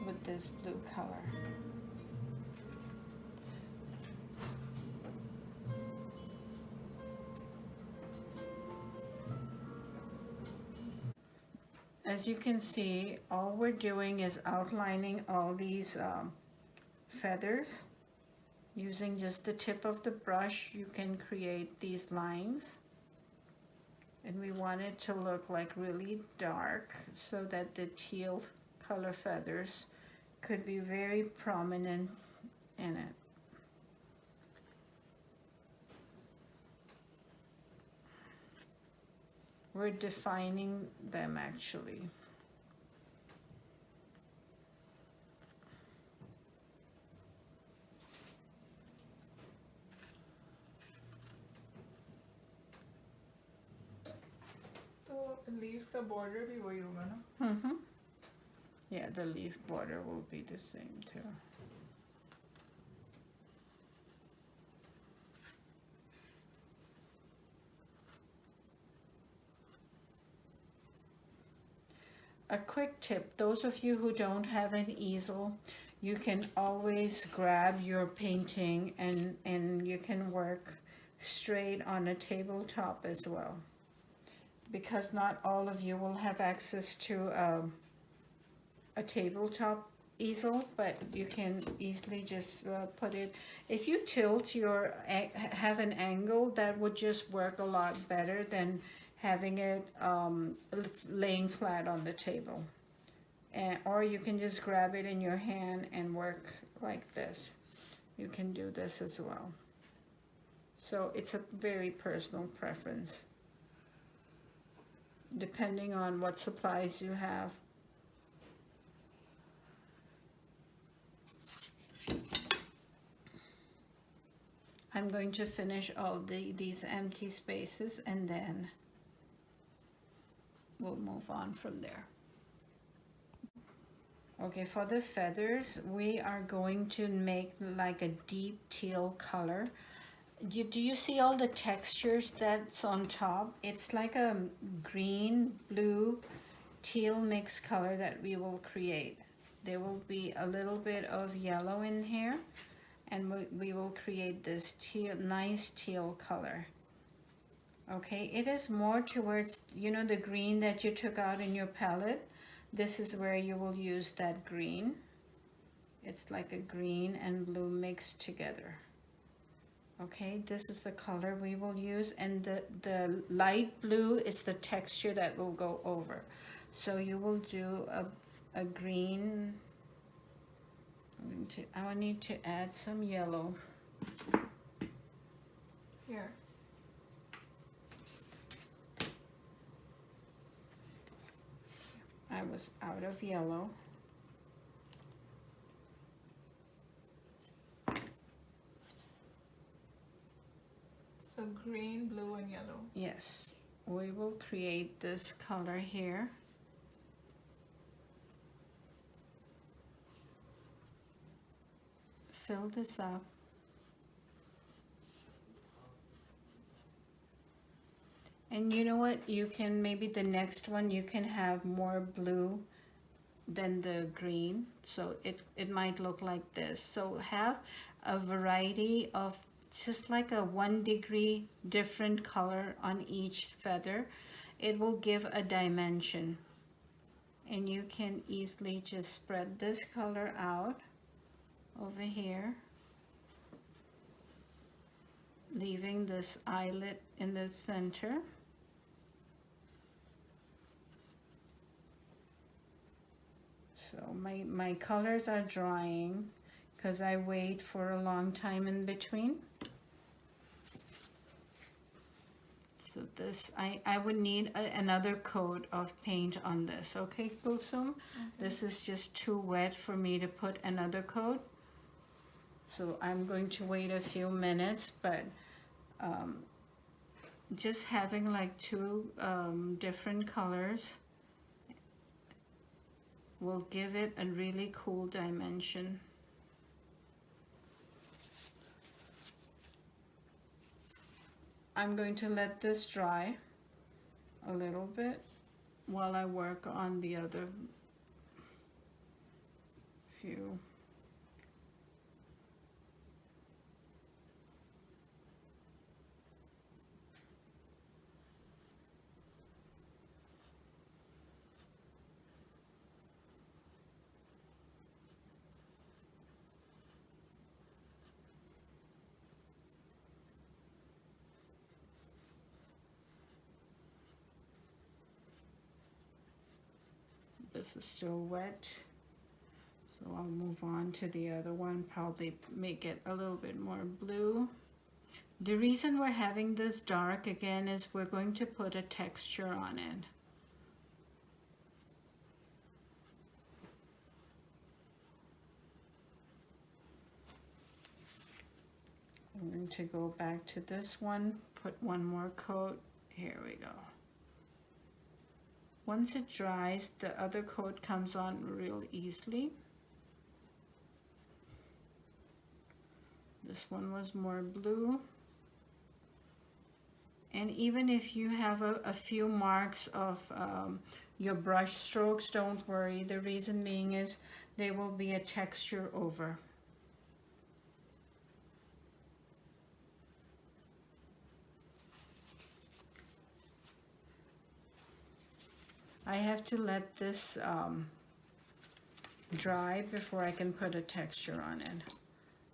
with this blue color. As you can see, all we're doing is outlining all these feathers. Using just the tip of the brush, you can create these lines. And we want it to look like really dark so that the teal color feathers could be very prominent in it. We're defining them actually. Leaves का border भी वही होगा ना? Yeah, the leaf border will be the same too. A quick tip, those of you who don't have an easel, you can always grab your painting and you can work straight on a tabletop as well. Because not all of you will have access to a tabletop easel, but you can easily just put it. If you tilt have an angle, that would just work a lot better than having it laying flat on the table. Or you can just grab it in your hand and work like this. You can do this as well. So it's a very personal preference, depending on what supplies you have. I'm going to finish all these empty spaces and then we'll move on from there. Okay, for the feathers, we are going to make like a deep teal color. Do you see all the textures that's on top? It's like a green, blue, teal mixed color that we will create. There will be a little bit of yellow in here, and we will create this teal, nice teal color. Okay, it is more towards, you know, the green that you took out in your palette. This is where you will use that green. It's like a green and blue mixed together. Okay, this is the color we will use, and the light blue is the texture that will go over. So you will do a green. I will need to add some yellow. Here. I was out of yellow. So green, blue, and yellow. Yes, we will create this color here. Fill this up. And you know what? You can, maybe the next one, you can have more blue than the green. So it might look like this. So have a variety of just like a 1 degree different color on each feather. It will give a dimension. And you can easily just spread this color out over here, leaving this eyelet in the center. So my colors are drying because I wait for a long time in between. So this, I would need another coat of paint on this, okay, Kulsum? Okay. This is just too wet for me to put another coat. So I'm going to wait a few minutes, but just having like two different colors will give it a really cool dimension. I'm going to let this dry a little bit while I work on the other few. This is still wet, so I'll move on to the other one, probably make it a little bit more blue. The reason we're having this dark again is we're going to put a texture on it. I'm going to go back to this one, put one more coat. Here we go. Once it dries, the other coat comes on real easily. This one was more blue. And even if you have a few marks of your brush strokes, don't worry. The reason being is there will be a texture over. I have to let this dry before I can put a texture on it.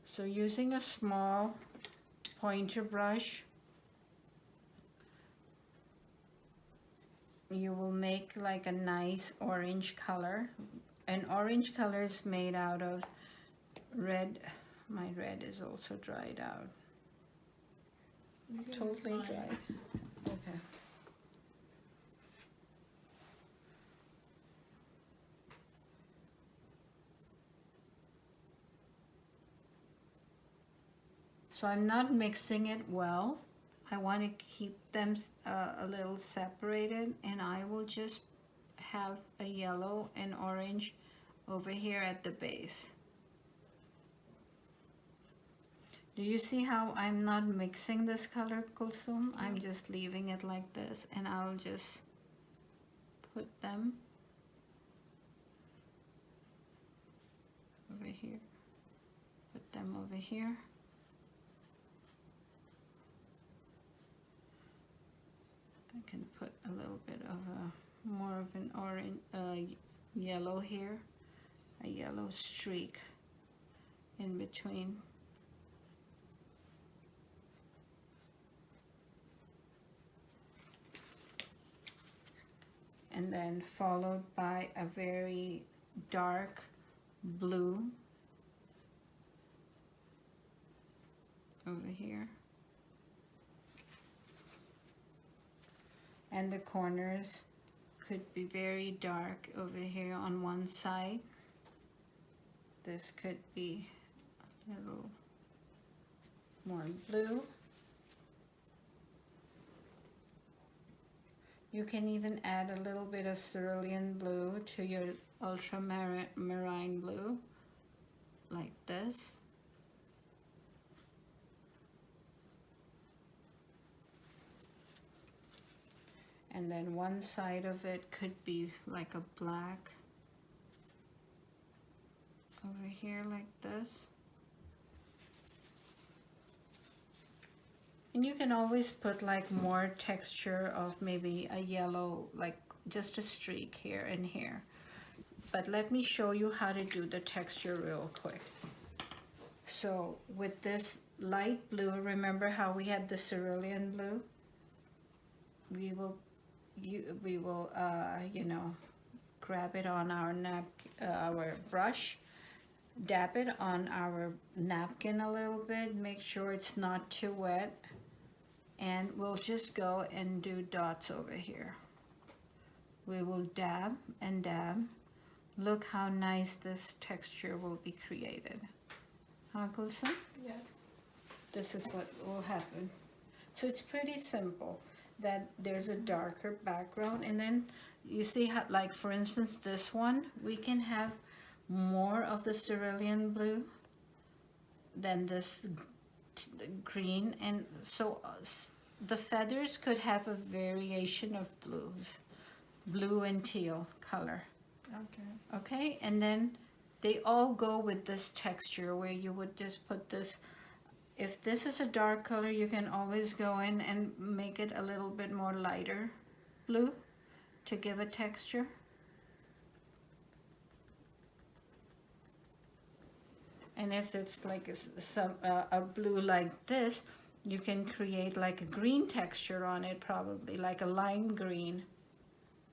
So using a small pointer brush, you will make like a nice orange color. And orange color is made out of red. My red is also dried out. Totally dried. Okay. So I'm not mixing it well. I want to keep them a little separated, and I will just have a yellow and orange over here at the base. Do you see how I'm not mixing this color, Kulsum? I'm just leaving it like this, and I'll just put them over here. Put them over here. I can put a little bit of a more of an orange, yellow here, a yellow streak in between. And then followed by a very dark blue over here. And the corners could be very dark over here on one side. This could be a little more blue. You can even add a little bit of cerulean blue to your ultramarine blue, like this. And then one side of it could be like a black over here like this. And you can always put like more texture of maybe a yellow, like just a streak here and here. But let me show you how to do the texture real quick. So with this light blue, remember how we had the cerulean blue? We will you know, grab it on our brush, dab it on our napkin a little bit, make sure it's not too wet, and we'll just go and do dots over here. We will dab and dab. Look how nice this texture will be created. Huh, Kulsum? Yes. This is what will happen. So it's pretty simple, that there's a darker background, and then you see how, like for instance this one, we can have more of the cerulean blue than this green, and so the feathers could have a variation of blues, blue and teal color. Okay. Okay, and then they all go with this texture where you would just put this. If this is a dark color, you can always go in and make it a little bit more lighter blue to give a texture. And if it's like a blue like this, you can create like a green texture on it, probably like a lime green.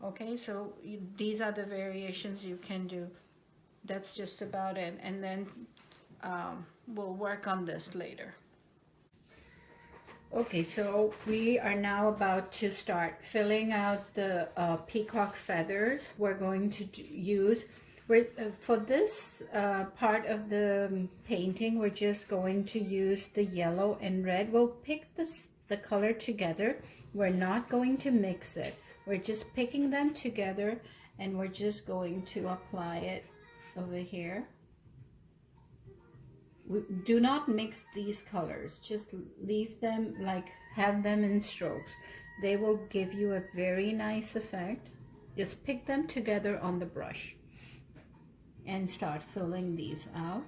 Okay, so these are the variations you can do. That's just about it. And then we'll work on this later. Okay, so we are now about to start filling out the peacock feathers. We're going to use, for this part of the painting, we're just going to use the yellow and red. We'll pick the color together. We're not going to mix it. We're just picking them together, and we're just going to apply it over here. We do not mix these colors, just leave them, like have them in strokes. They will give you a very nice effect. Just pick them together on the brush and start filling these out.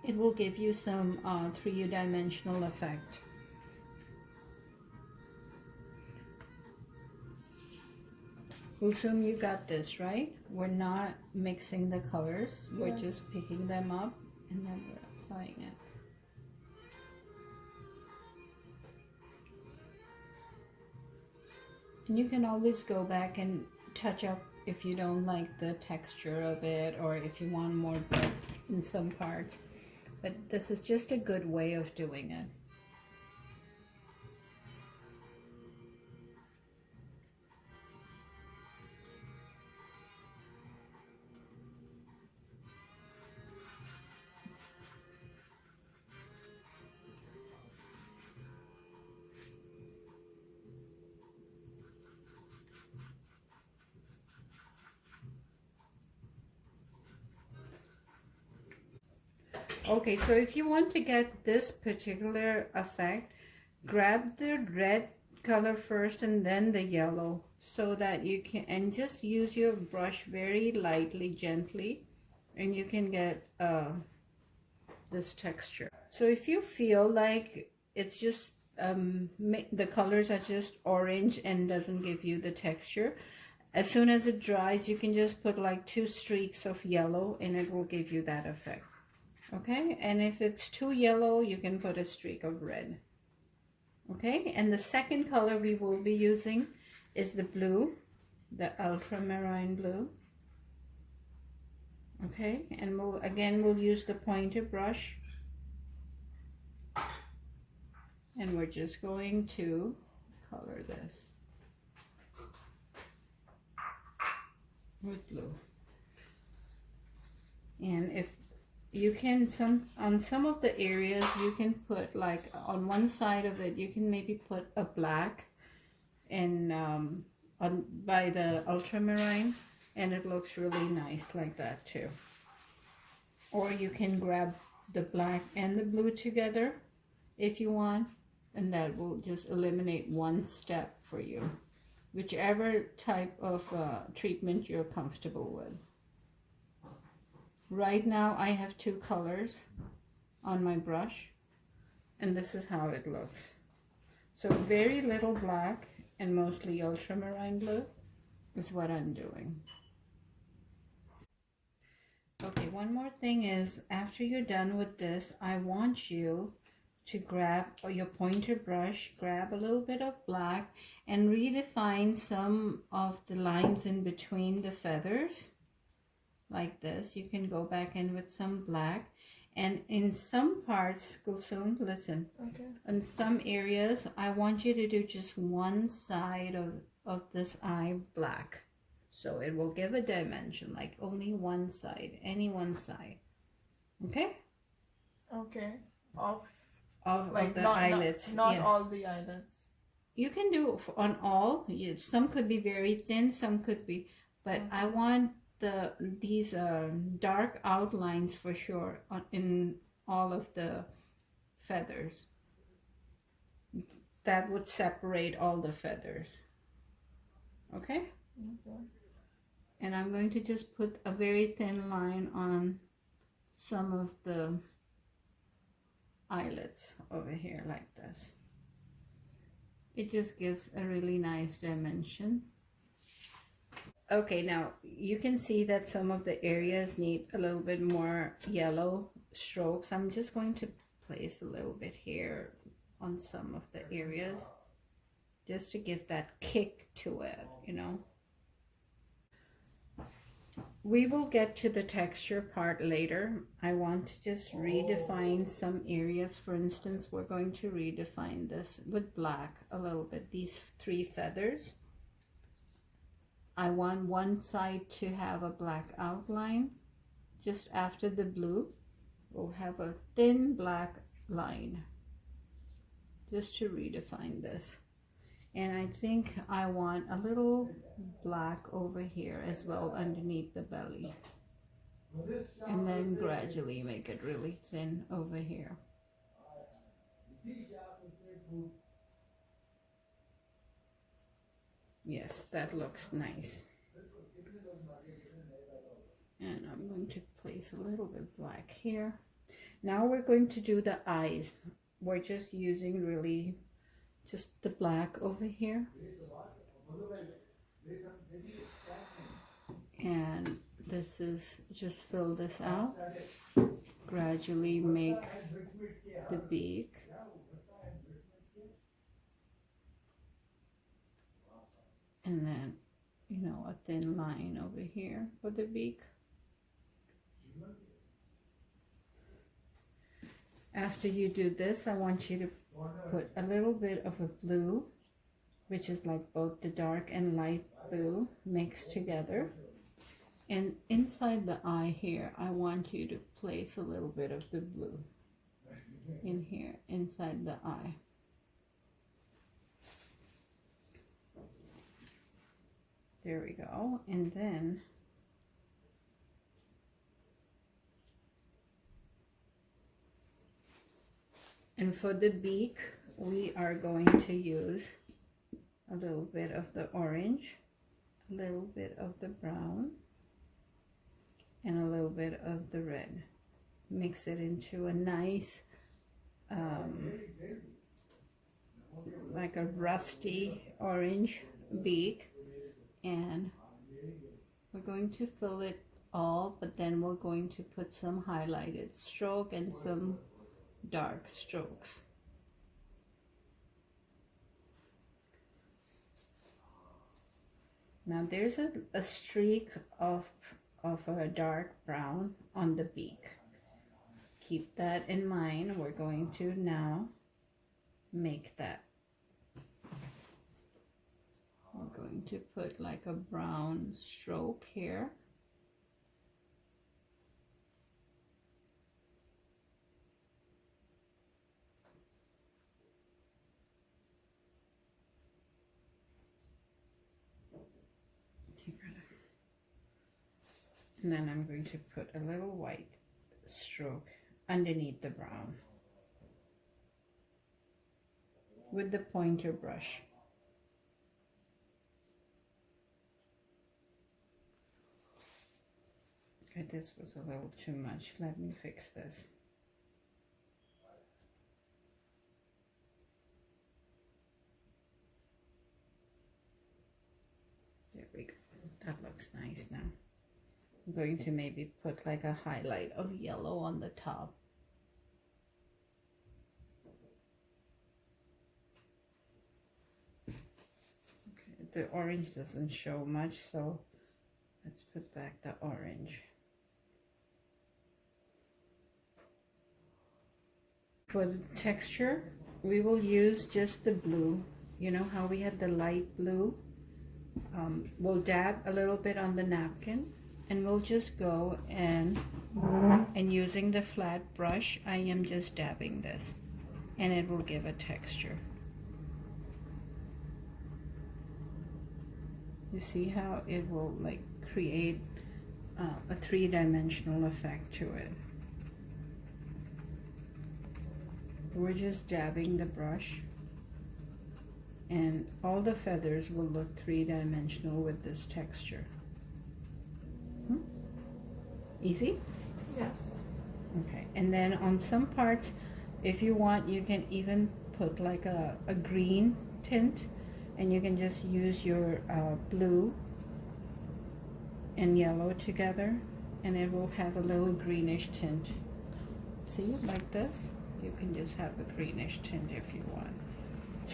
It will give you some three-dimensional effect. Kulsum, you got this, right? We're not mixing the colors. Yes. We're just picking them up and then we're applying it. And you can always go back and touch up if you don't like the texture of it, or if you want more depth in some parts. But this is just a good way of doing it. Okay, so if you want to get this particular effect, grab the red color first and then the yellow, so that you can, and just use your brush very lightly, gently, and you can get this texture. So if you feel like it's just the colors are just orange and doesn't give you the texture, as soon as it dries, you can just put like 2 streaks of yellow and it will give you that effect. Okay, and if it's too yellow, you can put a streak of red. Okay, and the second color we will be using is the blue, the ultramarine blue. Okay, and we'll use the pointer brush, and we're just going to color this with blue. And if you can, on some of the areas, you can put, like on one side of it, you can maybe put a black and by the ultramarine, and it looks really nice like that too. Or you can grab the black and the blue together if you want, and that will just eliminate one step for you, whichever type of treatment you're comfortable with. Right now I have 2 colors on my brush, and this is how it looks. So very little black and mostly ultramarine blue is what I'm doing. Okay, one more thing is, after you're done with this, I want you to grab your pointer brush, grab a little bit of black, and redefine some of the lines in between the feathers. Like this, you can go back in with some black, and in some parts, Kulsum, listen. Okay. In some areas, I want you to do just one side of this eye black, so it will give a dimension, like only one side, any one side. Okay. Okay. Of the not, eyelids. Not yeah. all the eyelids. You can do on all. Some could be very thin, some could be, but okay. I want these dark outlines for sure in all of the feathers. That would separate all the feathers. Okay? Okay. And I'm going to just put a very thin line on some of the eyelids over here like this. It just gives a really nice dimension. Okay, now you can see that some of the areas need a little bit more yellow strokes. I'm just going to place a little bit here on some of the areas just to give that kick to it, you know. We will get to the texture part later. I want to just redefine some areas. For instance, we're going to redefine this with black a little bit, these 3 feathers. I want one side to have a black outline. Just after the blue, we'll have a thin black line just to redefine this. And I think I want a little black over here as well underneath the belly. And then gradually make it really thin over here. Yes, that looks nice. And I'm going to place a little bit black here. Now we're going to do the eyes. We're just using really just the black over here. And this is, just fill this out. Gradually make the beak. And then, you know, a thin line over here for the beak. After you do this, I want you to put a little bit of a blue, which is like both the dark and light blue mixed together. And inside the eye here, I want you to place a little bit of the blue in here, inside the eye. There we go. And then And for the beak, we are going to use a little bit of the orange, a little bit of the brown, and a little bit of the red. Mix it into a nice, like a rusty orange beak, and we're going to fill it all, but then we're going to put some highlighted stroke and some dark strokes. Now there's a streak of a dark brown on the beak. Keep that in mind. We're going to now make that. We're going to put like a brown stroke here. And then I'm going to put a little white stroke underneath the brown with the pointer brush. Okay, this was a little too much. Let me fix this. There we go. That looks nice now. I'm going to maybe put like a highlight of yellow on the top. Okay, the orange doesn't show much, so let's put back the orange. For the texture, we will use just the blue. You know how we had the light blue? We'll dab a little bit on the napkin, and we'll just go and using the flat brush, I am just dabbing this, and it will give a texture. You see how it will like create a three-dimensional effect to it. We're just dabbing the brush, and all the feathers will look three-dimensional with this texture. Easy? Yes. Okay, and then on some parts, if you want, you can even put like a green tint, and you can just use your blue and yellow together, and it will have a little greenish tint. See, like this? You can just have a greenish tint if you want.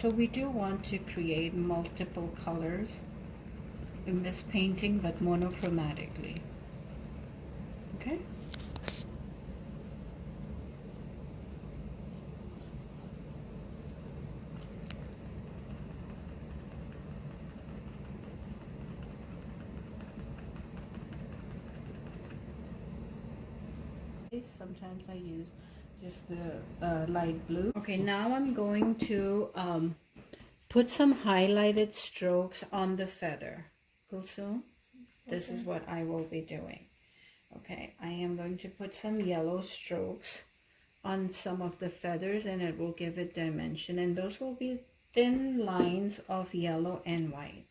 So we do want to create multiple colors in this painting, but monochromatically. Okay? Sometimes I use just the light blue. Okay, now I'm going to put some highlighted strokes on the feather. Kulsum, this is what I will be doing. Okay, I am going to put some yellow strokes on some of the feathers, and it will give it dimension, and those will be thin lines of yellow and white.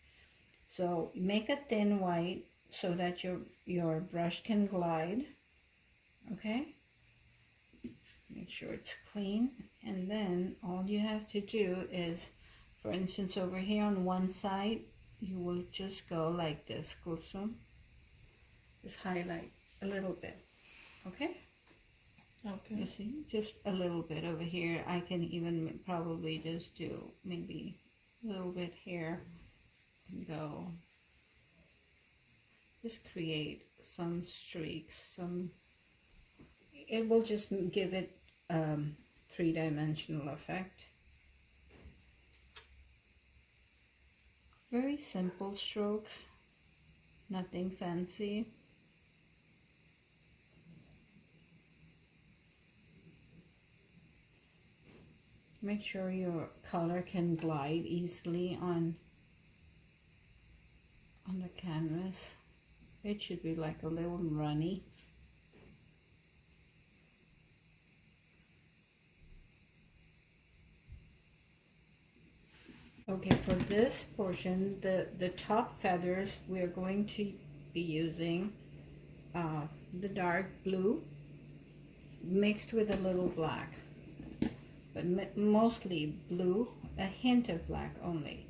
So make a thin white so that your brush can glide. Okay, make sure it's clean, and then all you have to do is, for instance, over here on one side, you will just go like this, Kulsum. Just highlight a little bit, okay? Okay. You see, just a little bit over here. I can even probably just do maybe a little bit here and go. Just create some streaks, it will just give it three-dimensional effect. Very simple strokes, nothing fancy. Make sure your color can glide easily on the canvas. It should be like a little runny. Okay, for this portion, the top feathers, we are going to be using the dark blue mixed with a little black, but mostly blue, a hint of black only.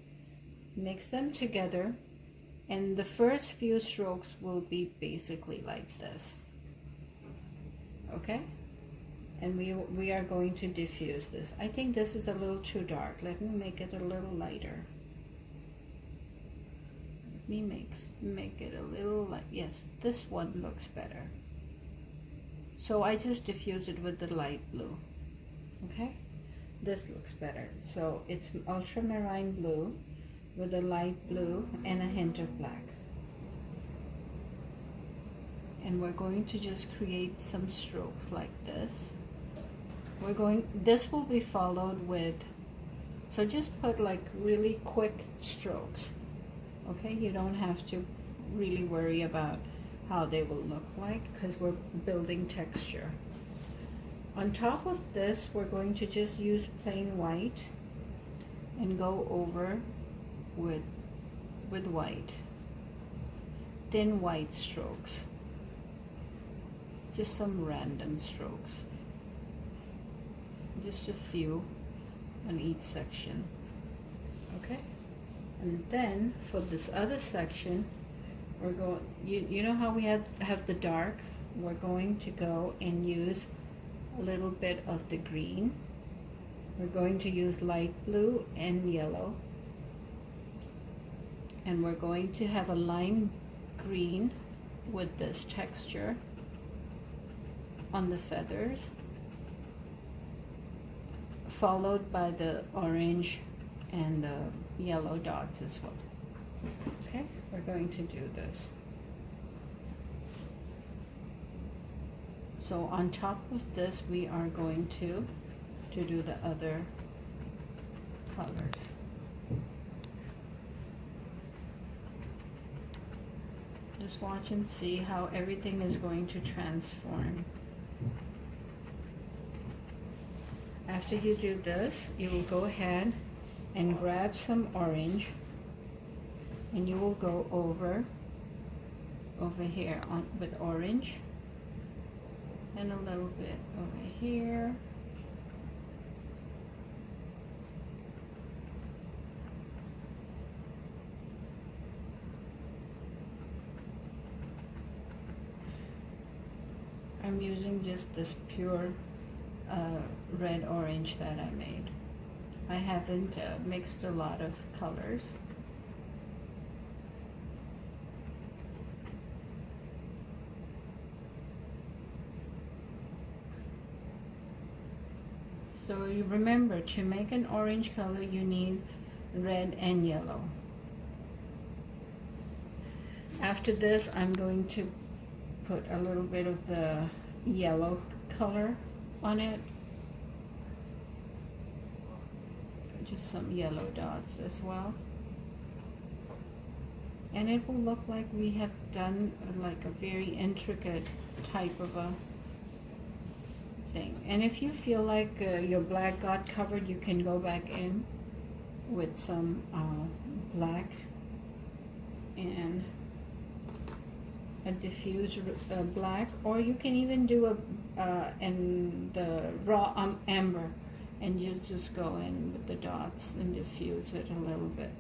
Mix them together, and the first few strokes will be basically like this. Okay? And we are going to diffuse this. I think this is a little too dark. Let me make it a little lighter. Let me make it a little light. Yes, this one looks better. So I just diffuse it with the light blue. Okay? This looks better. So it's ultramarine blue with a light blue and a hint of black. And we're going to just create some strokes like this. This will be followed with, so just put like really quick strokes. Okay, you don't have to really worry about how they will look like because we're building texture. On top of this, we're going to just use plain white and go over with white, thin white strokes, just some random strokes. Just a few on each section. Okay, and then for this other section, we're going. You know how we have the dark. We're going to go and use a little bit of the green. We're going to use light blue and yellow, and we're going to have a lime green with this texture on the feathers, followed by the orange and the yellow dots as well. Okay, we're going to do this. So on top of this, we are going to do the other colors. Just watch and see how everything is going to transform. After you do this, you will go ahead and grab some orange, and you will go over here with orange, and a little bit over here. I'm using just this pure red orange that I made. I haven't mixed a lot of colors. So you remember, to make an orange color you need red and yellow. After this, I'm going to put a little bit of the yellow color on it. Just some yellow dots as well. And it will look like we have done like a very intricate type of a thing. And if you feel like your black got covered, you can go back in with some black and a diffuse black, or you can even do in the raw amber, and you just go in with the dots and diffuse it a little bit.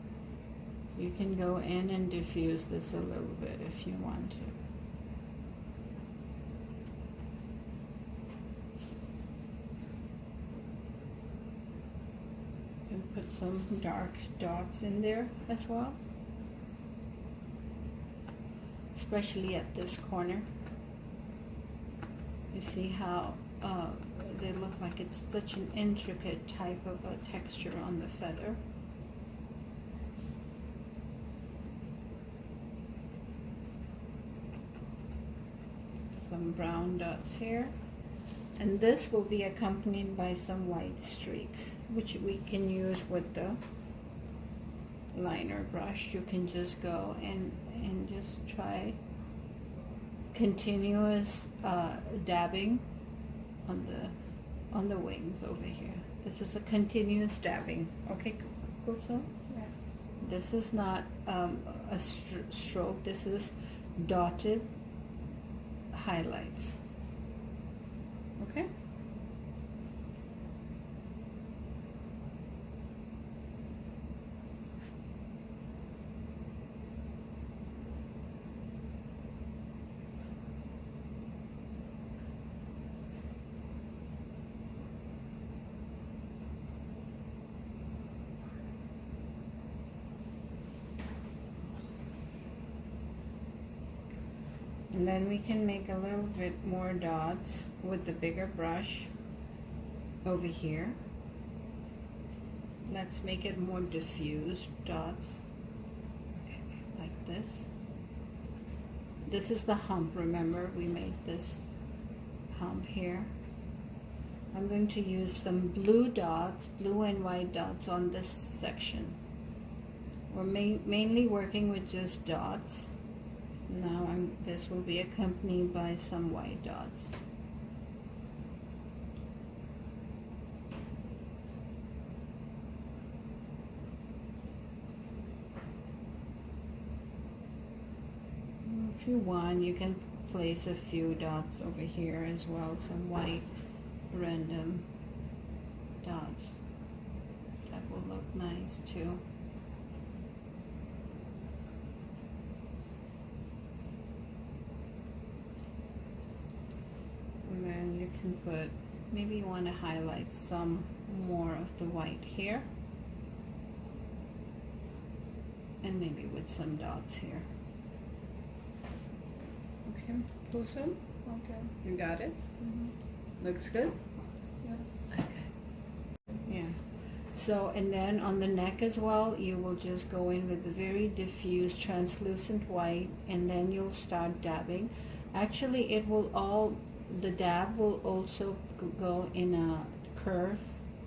You can go in and diffuse this a little bit if you want to. You can put some dark dots in there as well, especially at this corner. You see how they look like it's such an intricate type of a texture on the feather. Some brown dots here. And this will be accompanied by some white streaks, which we can use with the liner brush. You can just go and just try continuous dabbing on the wings over here. This is a continuous dabbing. Okay, cool. So This is not a stroke, this is dotted highlights. Okay? And then we can make a little bit more dots with the bigger brush over here. Let's make it more diffused dots, okay, like this. This is the hump, remember we made this hump here. I'm going to use some blue dots, blue and white dots on this section. We're mainly working with just dots. Now this will be accompanied by some white dots. If you want, you can place a few dots over here as well, some white random dots. That will look nice too. And then you can put, maybe you want to highlight some more of the white here. And maybe with some dots here. Okay, pull some. Okay. You got it? Mm-hmm. Looks good? Yes. Okay. Yeah. So, and then on the neck as well, you will just go in with a very diffuse translucent white, and then you'll start dabbing. Actually, it will all, the dab will also go in a curve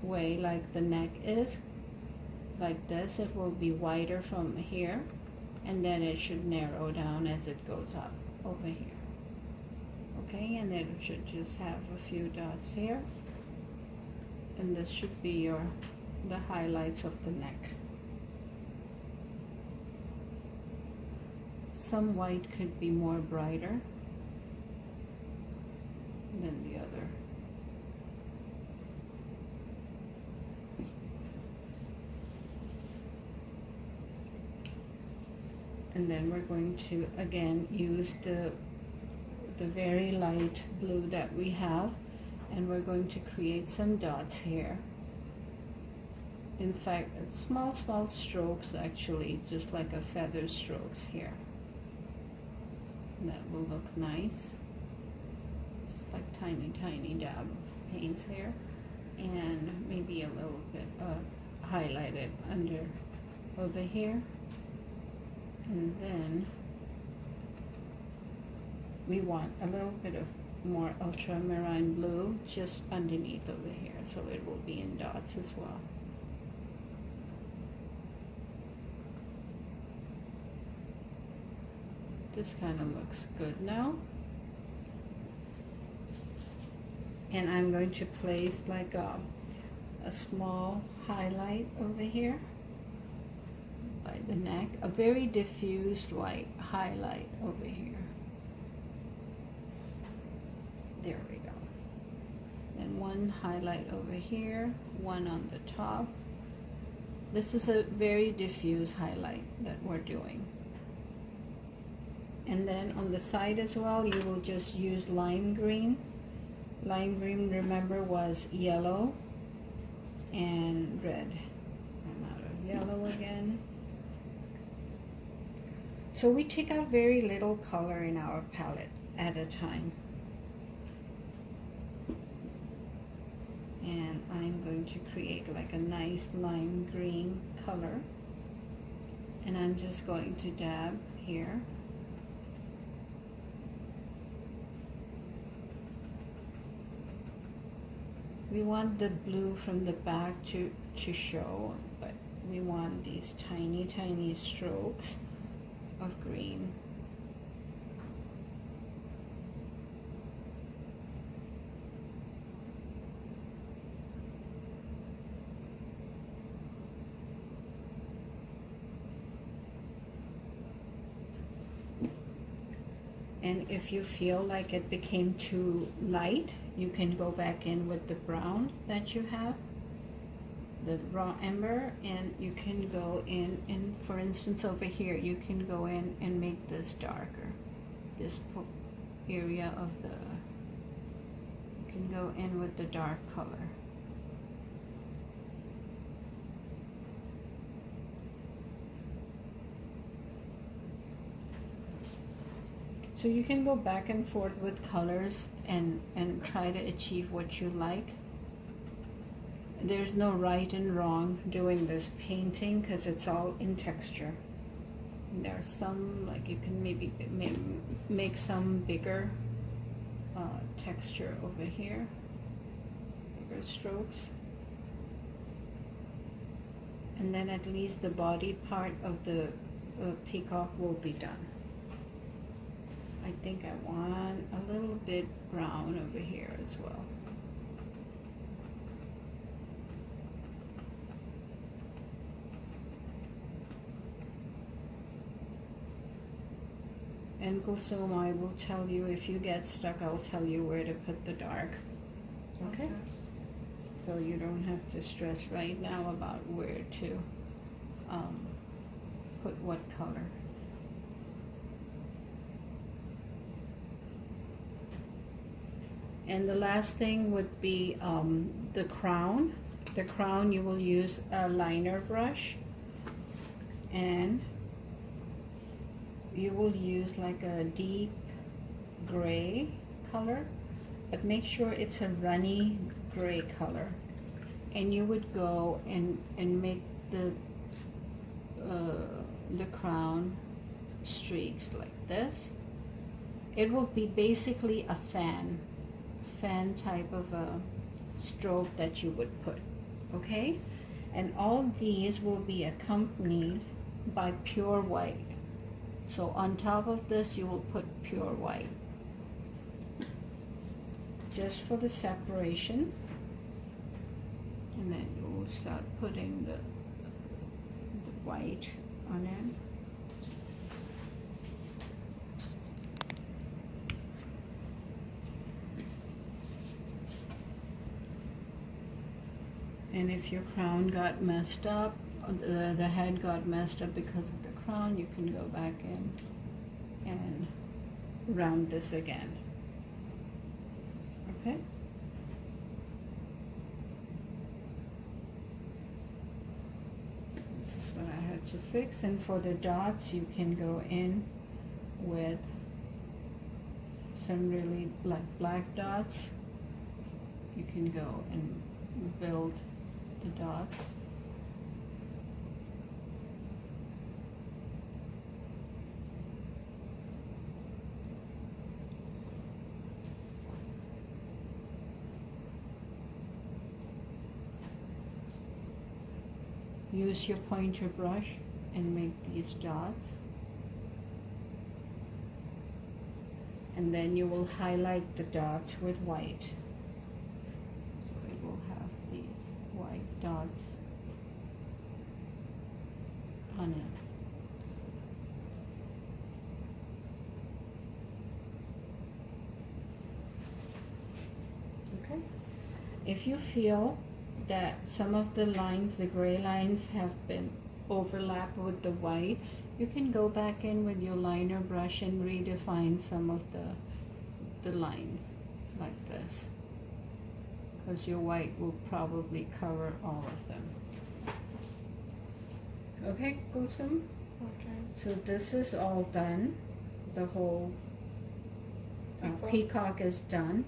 way like the neck is. Like this, it will be wider from here, and then it should narrow down as it goes up over here. Okay, and then it should just have a few dots here, and this should be the highlights of the neck. Some white could be more brighter than the other. And then we're going to again use the very light blue that we have, and we're going to create some dots here. In fact, small strokes, actually, just like a feather strokes here. That will look nice. Just like tiny dab of paints here, and maybe a little bit highlighted under over here. And then we want a little bit of more ultramarine blue just underneath over here, so it will be in dots as well. This kind of looks good now. And I'm going to place like a small highlight over here by the neck, a very diffused white highlight over here. There we go. Then one highlight over here, one on the top. This is a very diffuse highlight that we're doing. And then on the side as well, you will just use lime green. Lime green, remember, was yellow and red. I'm out of yellow again. So we take out very little color in our palette at a time. And I'm going to create like a nice lime green color. And I'm just going to dab here. We want the blue from the back to show, but we want these tiny strokes of green. And if you feel like it became too light, you can go back in with the brown that you have, the raw ember, and you can go in, and for instance over here, you can go in and make this darker. This area of the, you can go in with the dark color. So you can go back and forth with colors and try to achieve what you like. There's no right and wrong doing this painting because it's all in texture. There's some, like you can maybe make some bigger texture over here, bigger strokes. And then at least the body part of the peacock will be done. I think I want a little bit brown over here as well. And Kulsum, I will tell you if you get stuck, I'll tell you where to put the dark. Okay? So you don't have to stress right now about where to put what color. And the last thing would be the crown. The crown, you will use a liner brush, and you will use like a deep gray color, but make sure it's a runny gray color. And you would go and make the crown streaks like this. It will be basically a fan type of a stroke that you would put, okay? And all these will be accompanied by pure white. So on top of this, you will put pure white, just for the separation. And then you will start putting the white on it. And if your crown got messed up, the head got messed up because of the crown, you can go back in and round this again. Okay? This is what I had to fix. And for the dots, you can go in with some really black dots. You can go and build the dots. Use your pointer brush and make these dots. And then you will highlight the dots with white. So it will have these white dots on it. Okay? If you feel that some of the lines, the gray lines, have been overlapped with the white, you can go back in with your liner brush and redefine some of the lines like this, because your white will probably cover all of them. Okay, Kulsum? Okay. So this is all done. The whole peacock is done.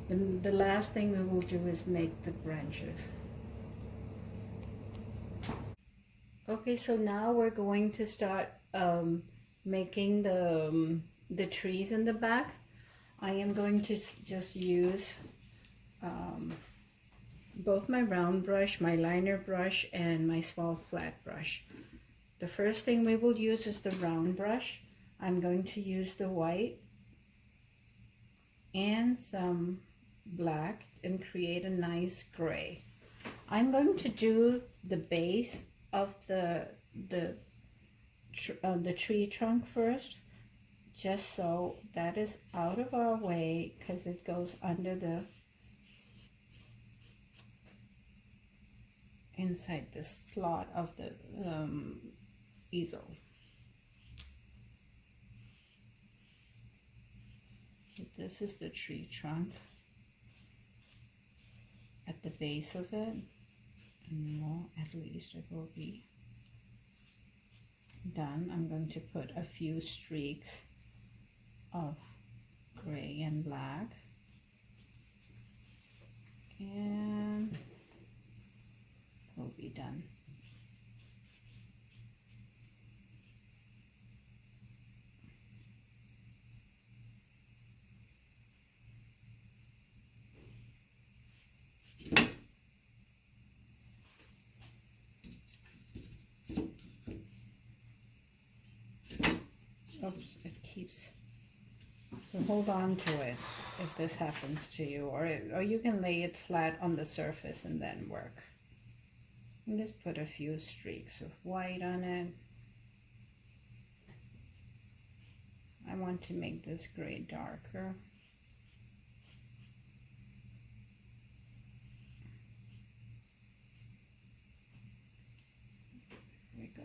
Then the last thing we will do is make the branches. Okay, so now we're going to start making the trees in the back. I am going to just use both my round brush, my liner brush, and my small flat brush. The first thing we will use is the round brush. I'm going to use the white and some black and create a nice gray. I'm going to do the base of the tree trunk first, just so that is out of our way, because it goes under the inside the slot of the easel. So this is the tree trunk at the base of it, and now at least it will be done. I'm going to put a few streaks of gray and black, and we'll be done. Oops, it keeps, so hold on to it if this happens to you, or you can lay it flat on the surface and then work. And just put a few streaks of white on it. I want to make this gray darker. There we go.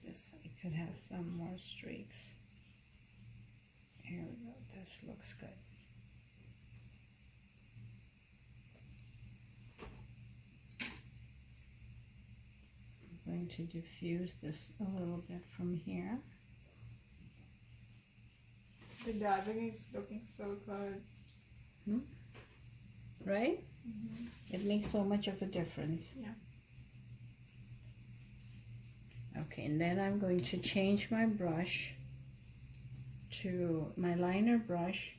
This I could have some more streaks. Here we go, this looks good. I'm going to diffuse this a little bit from here. The dabbing is looking so good. Right? It makes so much of a difference. Yeah. Okay, and then I'm going to change my brush to my liner brush,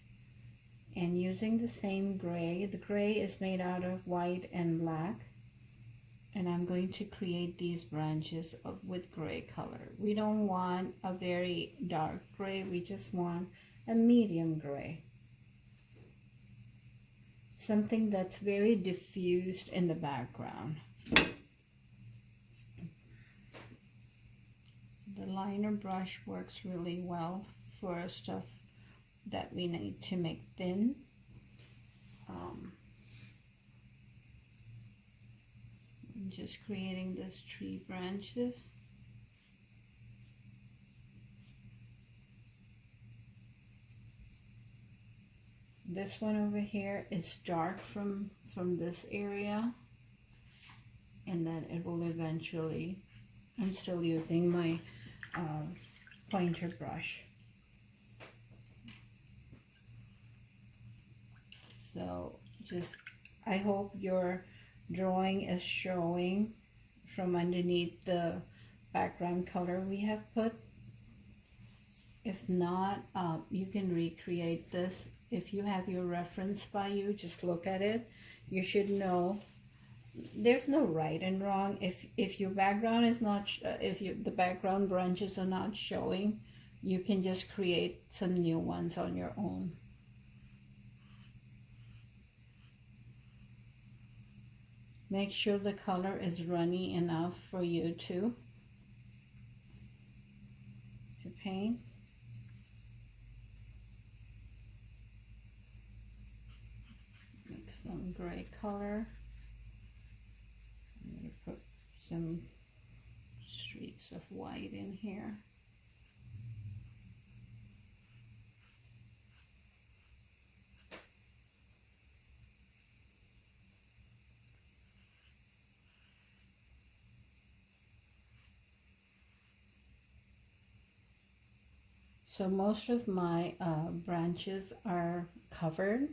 and using the same gray. The gray is made out of white and black, and I'm going to create these branches with gray color. We don't want a very dark gray, we just want a medium gray. Something that's very diffused in the background. The liner brush works really well for stuff that we need to make thin. I'm just creating these tree branches. This one over here is dark from this area, and then it will eventually, I'm still using my pointer brush. So just, I hope your drawing is showing from underneath the background color we have put. If not, you can recreate this. If you have your reference by you, just look at it. You should know there's no right and wrong. If your background is not, the background branches are not showing, you can just create some new ones on your own. Make sure the color is runny enough for you to paint. Make some gray color. I'm going to put some streaks of white in here. So most of my branches are covered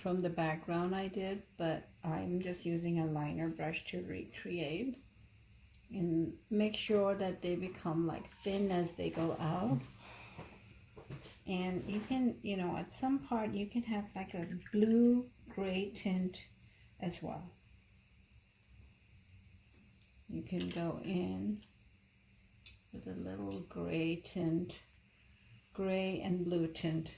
from the background I did, but I'm just using a liner brush to recreate, and make sure that they become like thin as they go out. And you can, you know, at some part you can have like a blue gray tint as well. You can go in with a little gray tint, gray and blue tint,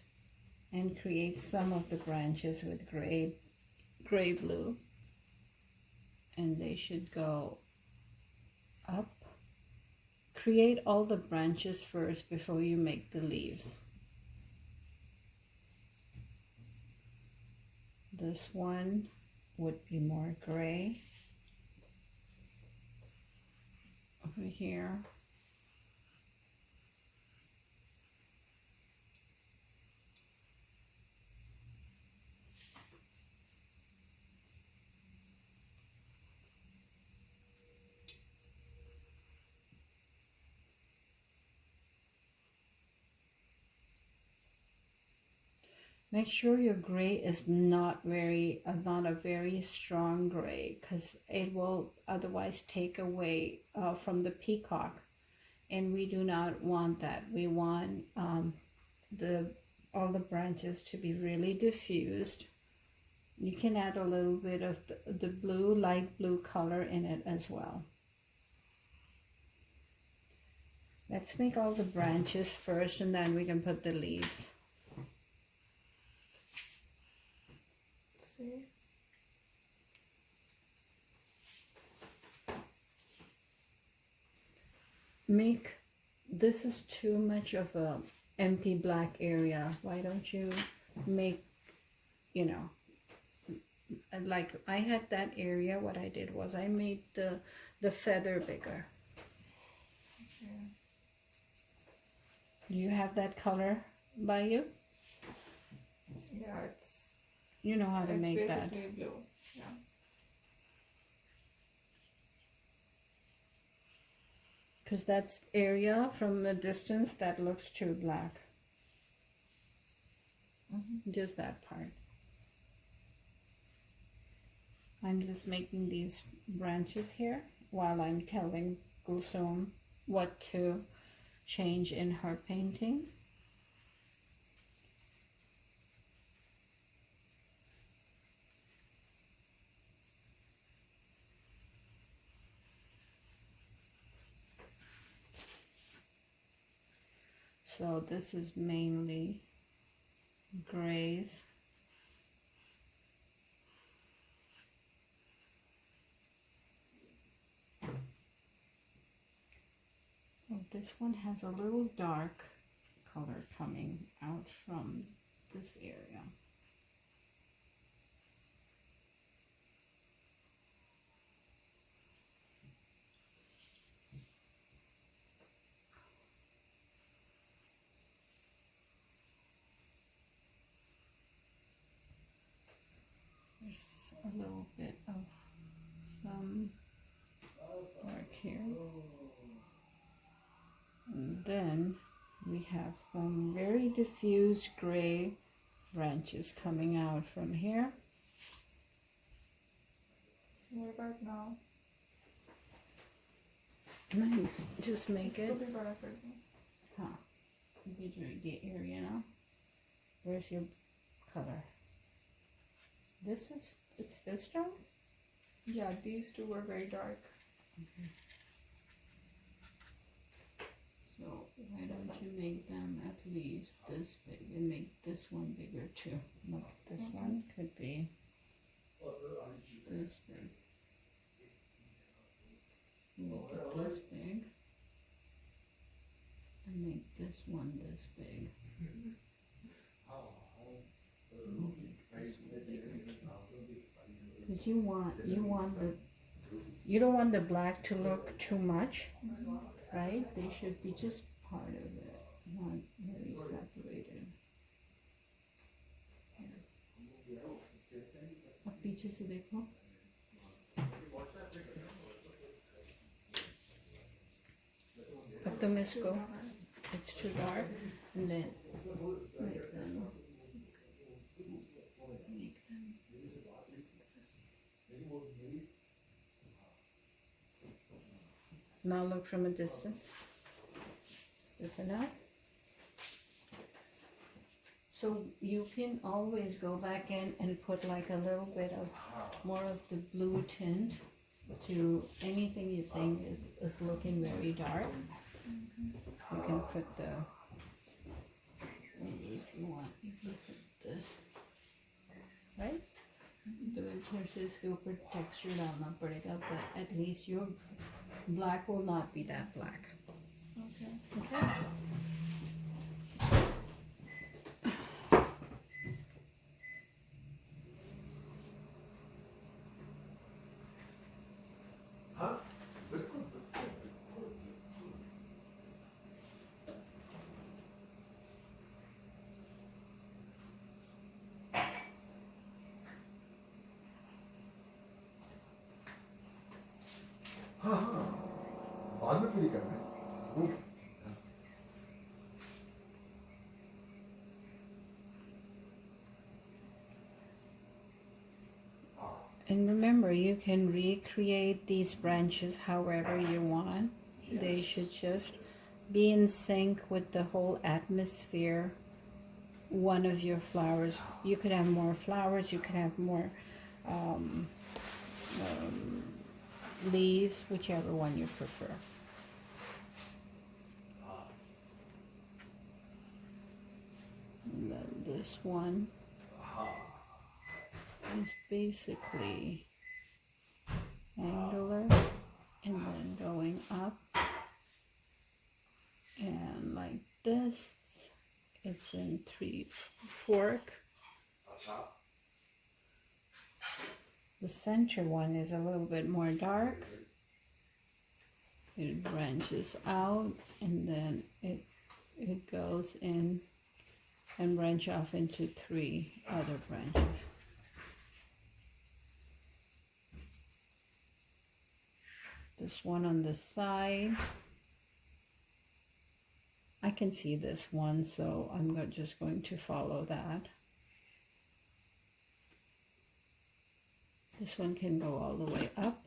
and create some of the branches with gray blue, and they should go up, create all the branches first before you make the leaves. This one would be more gray. Over here. Make sure your gray is not a very strong gray, because it will otherwise take away from the peacock, and we do not want that. We want all the branches to be really diffused. You can add a little bit of the blue, light blue color in it as well. Let's make all the branches first, and then we can put the leaves. This is too much of a empty black area. Why don't you make, you know, like I had that area. What I did was I made the feather bigger. Okay. Do you have that color by you? Yeah, it's, you know how to make that. It's basically blue. Yeah. Because that's area from a distance that looks too black. Just that part. I'm just making these branches here while I'm telling Gulsum what to change in her painting. So this is mainly grays. Oh, this one has a little dark color coming out from this area. There's a little bit of some work here. And then we have some very diffused gray branches coming out from here. What about now? Nice. Just make it. Huh. The area now. Where's your color? It's this dark? Yeah, these two were very dark. Okay. So why don't you make them at least this big and make this one bigger too? Look, this one could be this big. Make it this big and make this one this big. Because you don't want the black to look too much, right? They should be just part of it, not very separated. अब पीछे से देखो. अब तुम इसको, it's too dark, and then make them. Now look from a distance. Is this enough? So you can always go back in and put like a little bit of more of the blue tint to anything you think is looking very dark. You can put maybe if you want, you can put this, right? तो फिर से इसके ऊपर texture डालना पड़ेगा, but at least your black will not be that black. Okay. Huh? हाँ हाँ बाद में पूरी करना है वो And remember, you can recreate these branches however you want. They should just be in sync with the whole atmosphere. One of your flowers, you could have more flowers, you could have more um, leaves, whichever one you prefer. And then this one is basically angular and then going up, and like this it's in 3/4. The center one is a little bit more dark. It branches out and then it goes in and branch off into 3 other branches. This one on the side, I can see this one, so I'm just going to follow that. This one can go all the way up.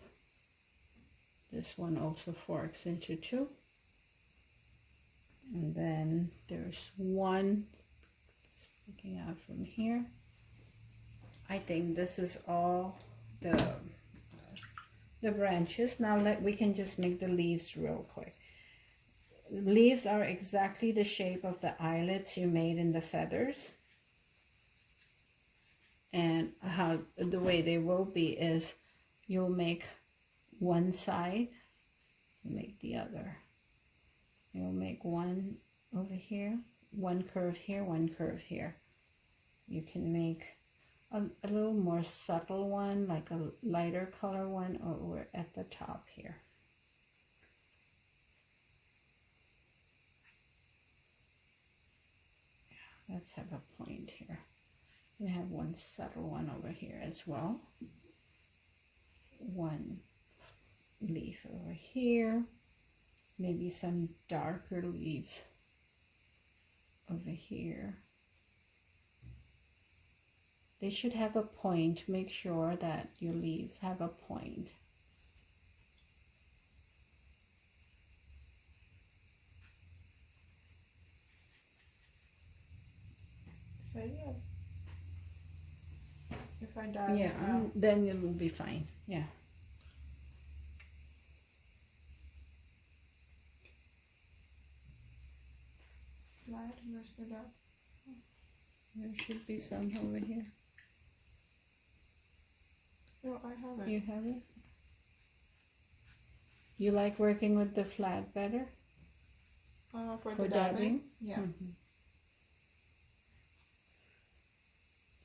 This one also forks into 2. And then there's one sticking out from here. I think this is all the branches. Now we can just make the leaves real quick. Leaves are exactly the shape of the eyelets you made in the feathers. And how the way they will be is you'll make one side, make the other. You'll make one over here, one curve here, one curve here. You can make a little more subtle one, like a lighter color one over at the top here. Let's have a point here. We have one subtle one over here as well. One leaf over here. Maybe some darker leaves over here. They should have a point. Make sure that your leaves have a point. So yeah, if I dial Yeah, it out. then it will be fine. Yeah. Flat, where's it up? There should be some over here. No, I have it. You have it? You like working with the flat better? For For the dabbing? dabbing? Yeah. Mm-hmm.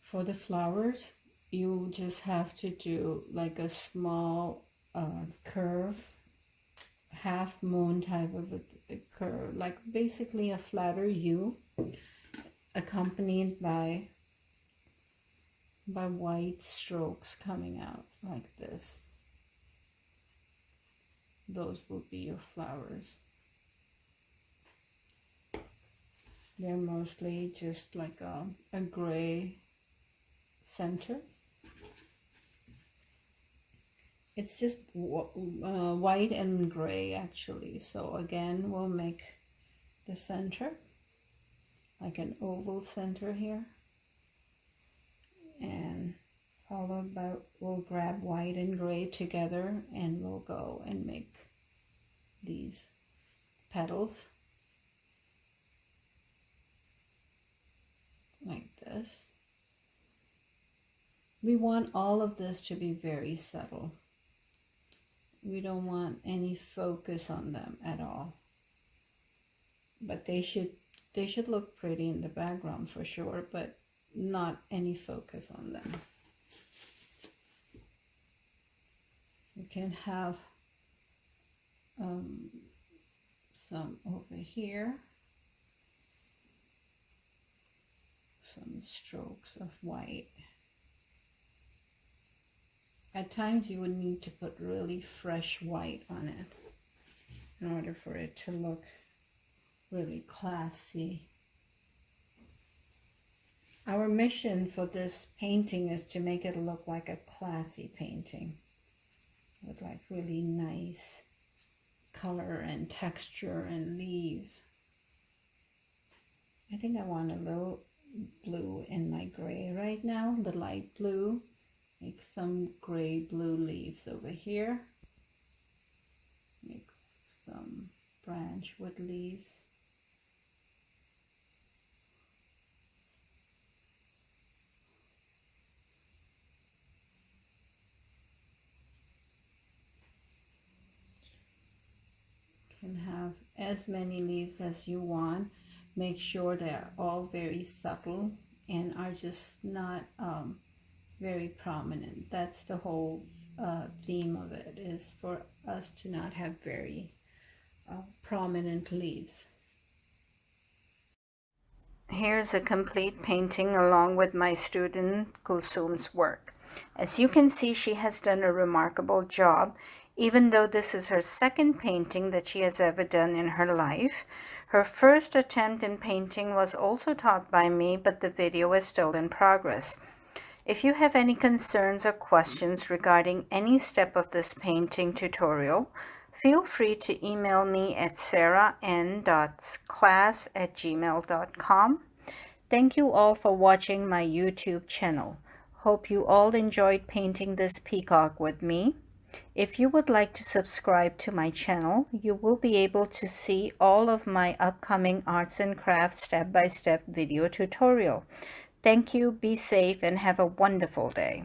For the flowers, you just have to do like a small curve, half moon type of a curve, like basically a flatter U, accompanied by white strokes coming out like this. Those will be your flowers. They're mostly just like a gray center. It's just white and gray actually. So again, we'll make the center like an oval center here, and followed by, we'll grab white and gray together and we'll go and make these petals like this. We want all of this to be very subtle. We don't want any focus on them at all. but they should look pretty in the background for sure, but not any focus on them. You can have some over here, some strokes of white. At times you would need to put really fresh white on it in order for it to look really classy. Our mission for this painting is to make it look like a classy painting with like really nice color and texture and leaves. I think I want a little blue in my gray right now, the light blue. Make some gray blue leaves over here. Make some branch with leaves. Can have as many leaves as you want. Make sure they're all very subtle and are just not very prominent. That's the whole theme of it, is for us to not have very prominent leaves. Here's a complete painting along with my student Kulsum's work. As you can see, she has done a remarkable job. Even though this is her second painting that she has ever done in her life, her first attempt in painting was also taught by me, but the video is still in progress. If you have any concerns or questions regarding any step of this painting tutorial, feel free to email me at sarahn.class@gmail.com. Thank you all for watching my YouTube channel. Hope you all enjoyed painting this peacock with me. If you would like to subscribe to my channel, you will be able to see all of my upcoming arts and crafts step-by-step video tutorial. Thank you, be safe, and have a wonderful day.